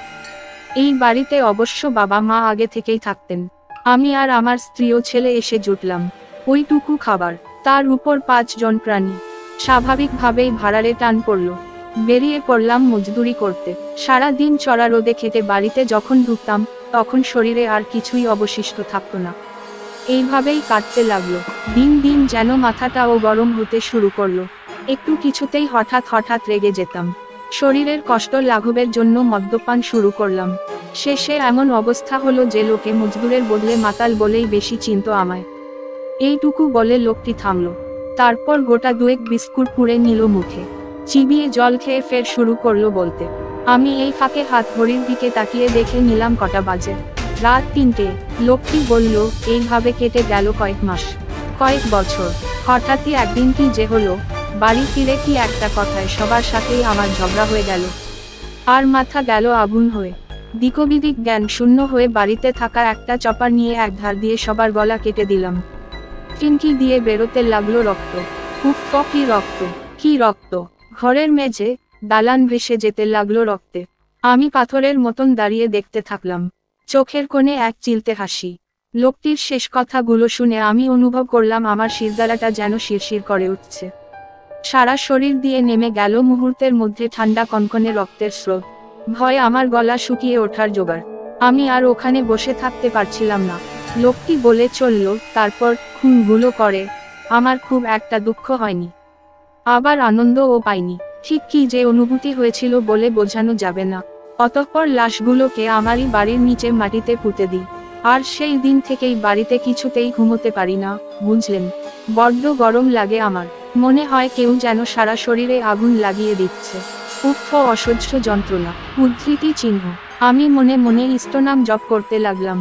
এই বাড়িতে অবশ্য বাবা মা আগে থেকেই থাকতেন। আমি আর আমার স্ত্রী ও ছেলে এসে জুটলাম। ওইটুকু খাবার, তার উপর 5 জন প্রাণী। স্বাভাবিকভাবেই ভাড়ারে টান পড়ল। বেরিয়ে পড়লাম মজদুরি করতে। সারা দিন চড়া রোদে খেতে বাড়িতে যখন ঢুকতাম, তখন শরীরে আর কিছুই অবশিষ্ট থাকতো না। এইভাবেই কাটতে লাগলো। দিন দিন যেন মাথাটাও গরম হতে শুরু করলো। একটু কিছুতেই হঠাৎ হঠাৎ রেগে যেতাম। শরীরের কষ্ট লাঘবের জন্য মদ্যপান শুরু করলাম। শেষে এমন অবস্থা হলো যে লোকে মজদুরের বদলে মাতাল বলেই বেশি চিনতো আমায়। এইটুকু বলে লোকটি থামলো। তারপর গোটা 2 বিস্কুট পুড়ে নিল মুখে। চিবিয়ে জল খেয়ে ফের শুরু করলো বলতে। আমি এই ফাঁকে হাত ঘড়ির দিকে তাকিয়ে দেখে নিলাম কটা বাজে। রাত 3টে। লোকটি বলল, এইভাবে কেটে গেল কয়েক মাস, কয়েক বছর। হঠাৎই একদিন কি যে হলো, বাড়ি ফিরে কি একটা কথায় সবার সাথেই আমার ঝগড়া হয়ে গেল। আর মাথা গেল আগুন হয়ে। দিকবিদিক জ্ঞান শূন্য হয়ে বাড়িতে থাকা একটা চপার নিয়ে একধার দিয়ে সবার গলা কেটে দিলাম। ফিনকি দিয়ে বেরোতে লাগলো রক্ত। উফ, কি রক্ত, কি রক্ত! ঘরের মেঝে, দালান ভেসে যেতে লাগলো রক্তে। আমি পাথরের মতন দাঁড়িয়ে দেখতে থাকলাম। চোখের কোণে এক চিলতে হাসি। লোকটির শেষ কথাগুলো শুনে আমি অনুভব করলাম আমার শিরদাঁড়াটা যেন শিরশির করে উঠছে। সারা শরীর দিয়ে নেমে গেল মুহূর্তের মধ্যে ঠান্ডা কনকনে রক্তের স্রোত। ভয় আমার গলা শুকিয়ে ওঠার জোগাড়। আমি আর ওখানে বসে থাকতে পারছিলাম না। লোকটি বলে চলল, তারপর খুনগুলো করে আমার খুব একটা দুঃখ হয়নি, আবার আনন্দও পাইনি। ঠিক কি যে অনুভূতি হয়েছিল বলে বোঝানো যাবে না। অতঃপর লাশগুলোকে আমারই বাড়ির নিচে মাটিতে পুঁতে দিই। আর সেই দিন থেকেই বাড়িতে কিছুতেই ঘুমোতে পারি না, বুঝলেন। বড্ড গরম লাগে আমার, মনে হয় কেউ যেন সারা শরীরে আগুন লাগিয়ে দিচ্ছে। উফ, অসহ্য যন্ত্রণা। উদ্ধৃতি চিহ্ন। আমি মনে মনে স্তোনাম জপ করতে লাগলাম।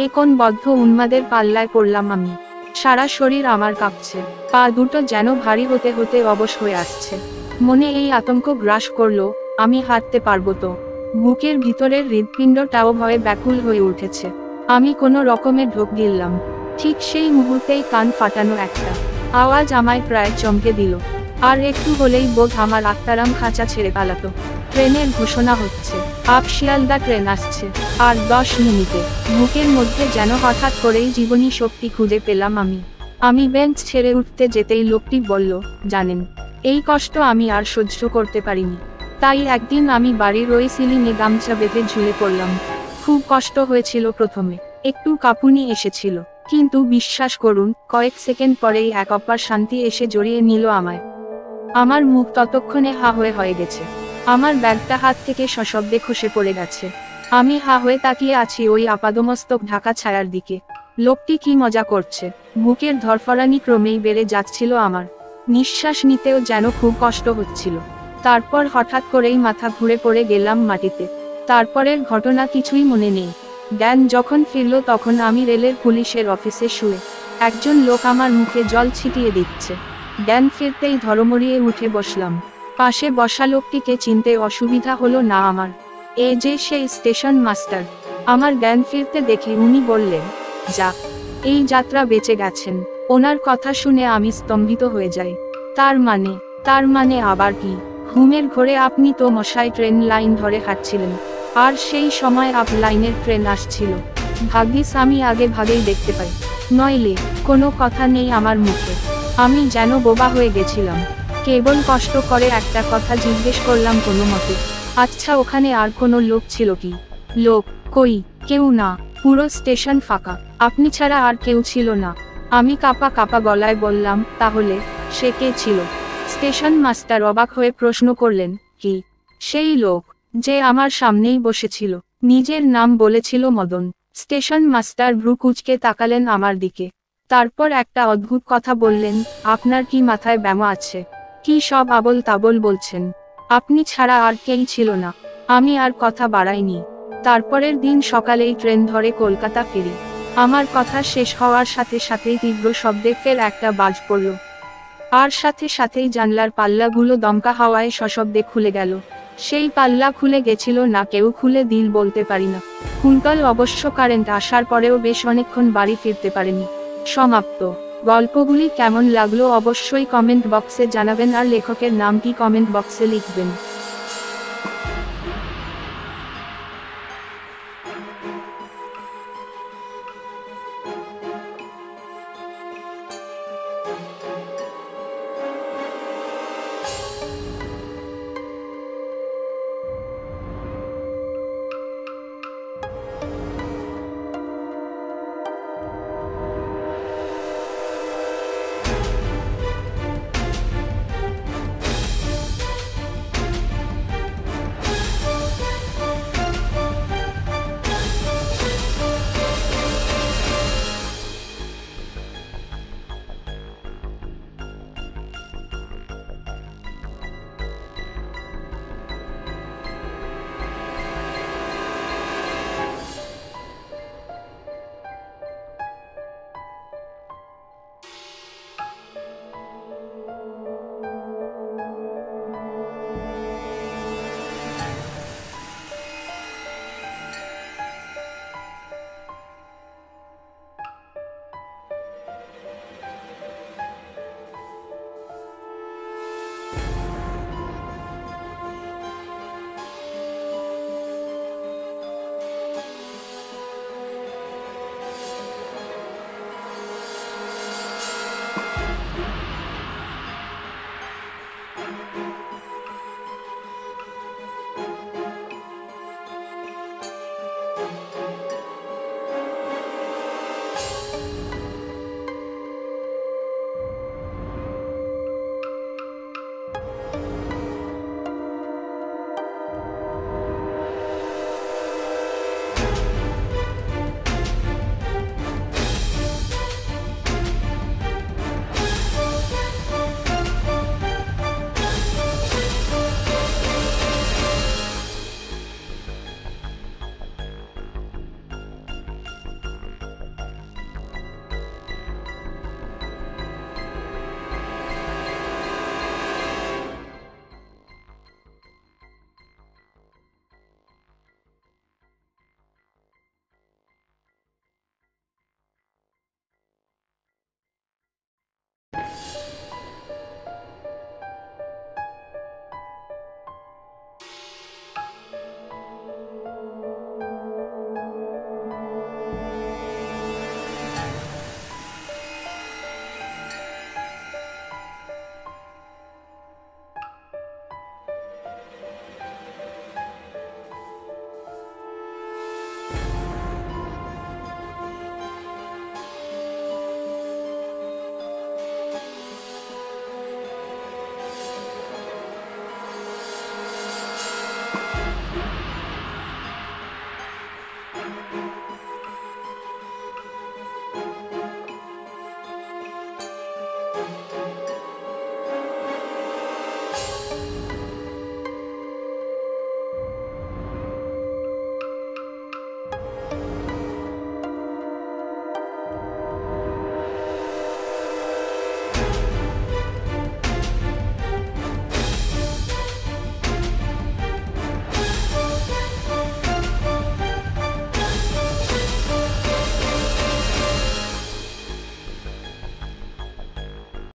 এ কোন বদ্ধ উন্মাদের পাল্লায় পড়লাম আমি। সারা শরীর আমার কাঁপছে, পা দুটো যেন ভারী হতে হতে অবশ হয়ে আসছে। মনে এই আতঙ্ক গ্রাস করলো, আমি হাঁটতে পারবো তো? বুকের ভিতরের হৃৎপিণ্ডটাও ভয়ে ব্যাকুল হয়ে উঠেছে। আমি কোনো রকমে ঢোক গিললাম। ঠিক সেই মুহূর্তেই কান ফাটানো একটা আওয়াজ আমায় প্রায় চমকে দিল। আর একটু হলেই বোধ আমার আত্মারাম খাঁচা ছেড়ে পালাতো। ট্রেনের ঘোষণা হচ্ছে, আপ শিয়ালদা ট্রেন আসছে আর 10 মিনিটে। বুকের মধ্যে যেন হঠাৎ করেই জীবনী শক্তি খুঁজে পেলাম আমি বেঞ্চ ছেড়ে উঠতে যেতেই লোকটি বলল, জানেন, এই কষ্ট আমি আর সহ্য করতে পারিনি। তাই একদিন আমি বাড়ির ওই সিলিংয়ে গামছা বেঁধে ঝুলে পড়লাম। খুব কষ্ট হয়েছিল প্রথমে, একটু কাঁপুনি এসেছিল, কিন্তু বিশ্বাস করুন কয়েক সেকেন্ড পরেই এক অপার শান্তি এসে জড়িয়ে নিল আমায়। আমার মুখ ততক্ষণে হা হয়ে গেছে। আমার ব্যাগটা হাত থেকে সশব্দে খসে পড়ে গেছে। আমি হা হয়ে তাকিয়ে আছি ওই আপাদমস্তক ঢাকা ছায়ার দিকে। লোকটি কি মজা করছে? বুকের ধরফরানি ক্রমেই বেড়ে যাচ্ছিল আমার। নিঃশ্বাস নিতেও যেন খুব কষ্ট হচ্ছিল। তারপর হঠাৎ করেই মাথা ঘুরে পড়ে গেলাম মাটিতে। তারপরের ঘটনা কিছুই মনে নেই। জ্ঞান যখন ফিরল তখন আমি রেলের পুলিশের অফিসে শুয়ে। একজন লোক আমার মুখে জল ছিটিয়ে দিচ্ছে। জ্ঞান ফিরতেই ধরমরিয়ে উঠে বসলাম। পাশে বসা লোকটিকে চিনতে অসুবিধা হলো না আমার। এ যে সেই স্টেশন মাস্টার। আমার জ্ঞান ফিরতে দেখে উনি বললেন, যাক, এই যাত্রা বেঁচে গেছেন। ওনার কথা শুনে আমি স্তম্ভিত হয়ে যাই। তার মানে আবার কি? ঘুমের ঘোরে আপনি তো মশাই ট্রেন লাইন ধরে হাঁটছিলেন, আর সেই সময় আপ লাইনের ট্রেন আসছিল। ভাগ্যিস আমি আগে ভাগেই দেখতে পাই, নইলে। কোনো কথা নেই আমার মুখে। আমি যেন বোবা হয়ে গেছিলাম। কেবল কষ্ট করে একটা কথা জিজ্ঞেস করলাম কোনো মতে, আচ্ছা ওখানে আর কোনো লোক ছিল কি? লোক? কই, কেউ না। পুরো স্টেশন ফাঁকা, আপনি ছাড়া আর কেউ ছিল না। আমি কাঁপা কাঁপা গলায় বললাম, তাহলে সে কে ছিল? স্টেশন মাস্টার অবাক হয়ে প্রশ্ন করলেন, কি? সেই লোক যে আমার সামনেই বসেছিল, নিজের নাম বলেছিল মদন। স্টেশন মাস্টার ভ্রু কুঁচকে তাকালেন আমার দিকে। তারপর একটা অদ্ভুত কথা বললেন, আপনার কি মাথায় ব্যামো আছে? কি সব আবোল তাবোল বলছেন? আপনি ছাড়া আর কেই ছিল না। আমি আর কথা বাড়াইনি। তারপরের দিন সকালেই ট্রেন ধরে কলকাতা ফিরি। আমার কথা শেষ হওয়ার সাথে সাথেই তীব্র শব্দে ফের একটা বাজ পড়ল। আর সাথে সাথেই জানলার পাল্লাগুলো দমকা হাওয়ায় সশব্দে খুলে গেল। সেই পাল্লা খুলে গেছিল না কেউ খুলে দিল বলতে পারি না। কুন্তল অবশ্য কারেন্ট আসার পরেও বেশ অনেকক্ষণ বাড়ি ফিরতে পারেনি। সমাপ্ত। গল্পগুলি কেমন লাগলো অবশ্যই কমেন্ট বক্সে জানাবেন, আর লেখকের নাম কি কমেন্ট বক্সে লিখবেন।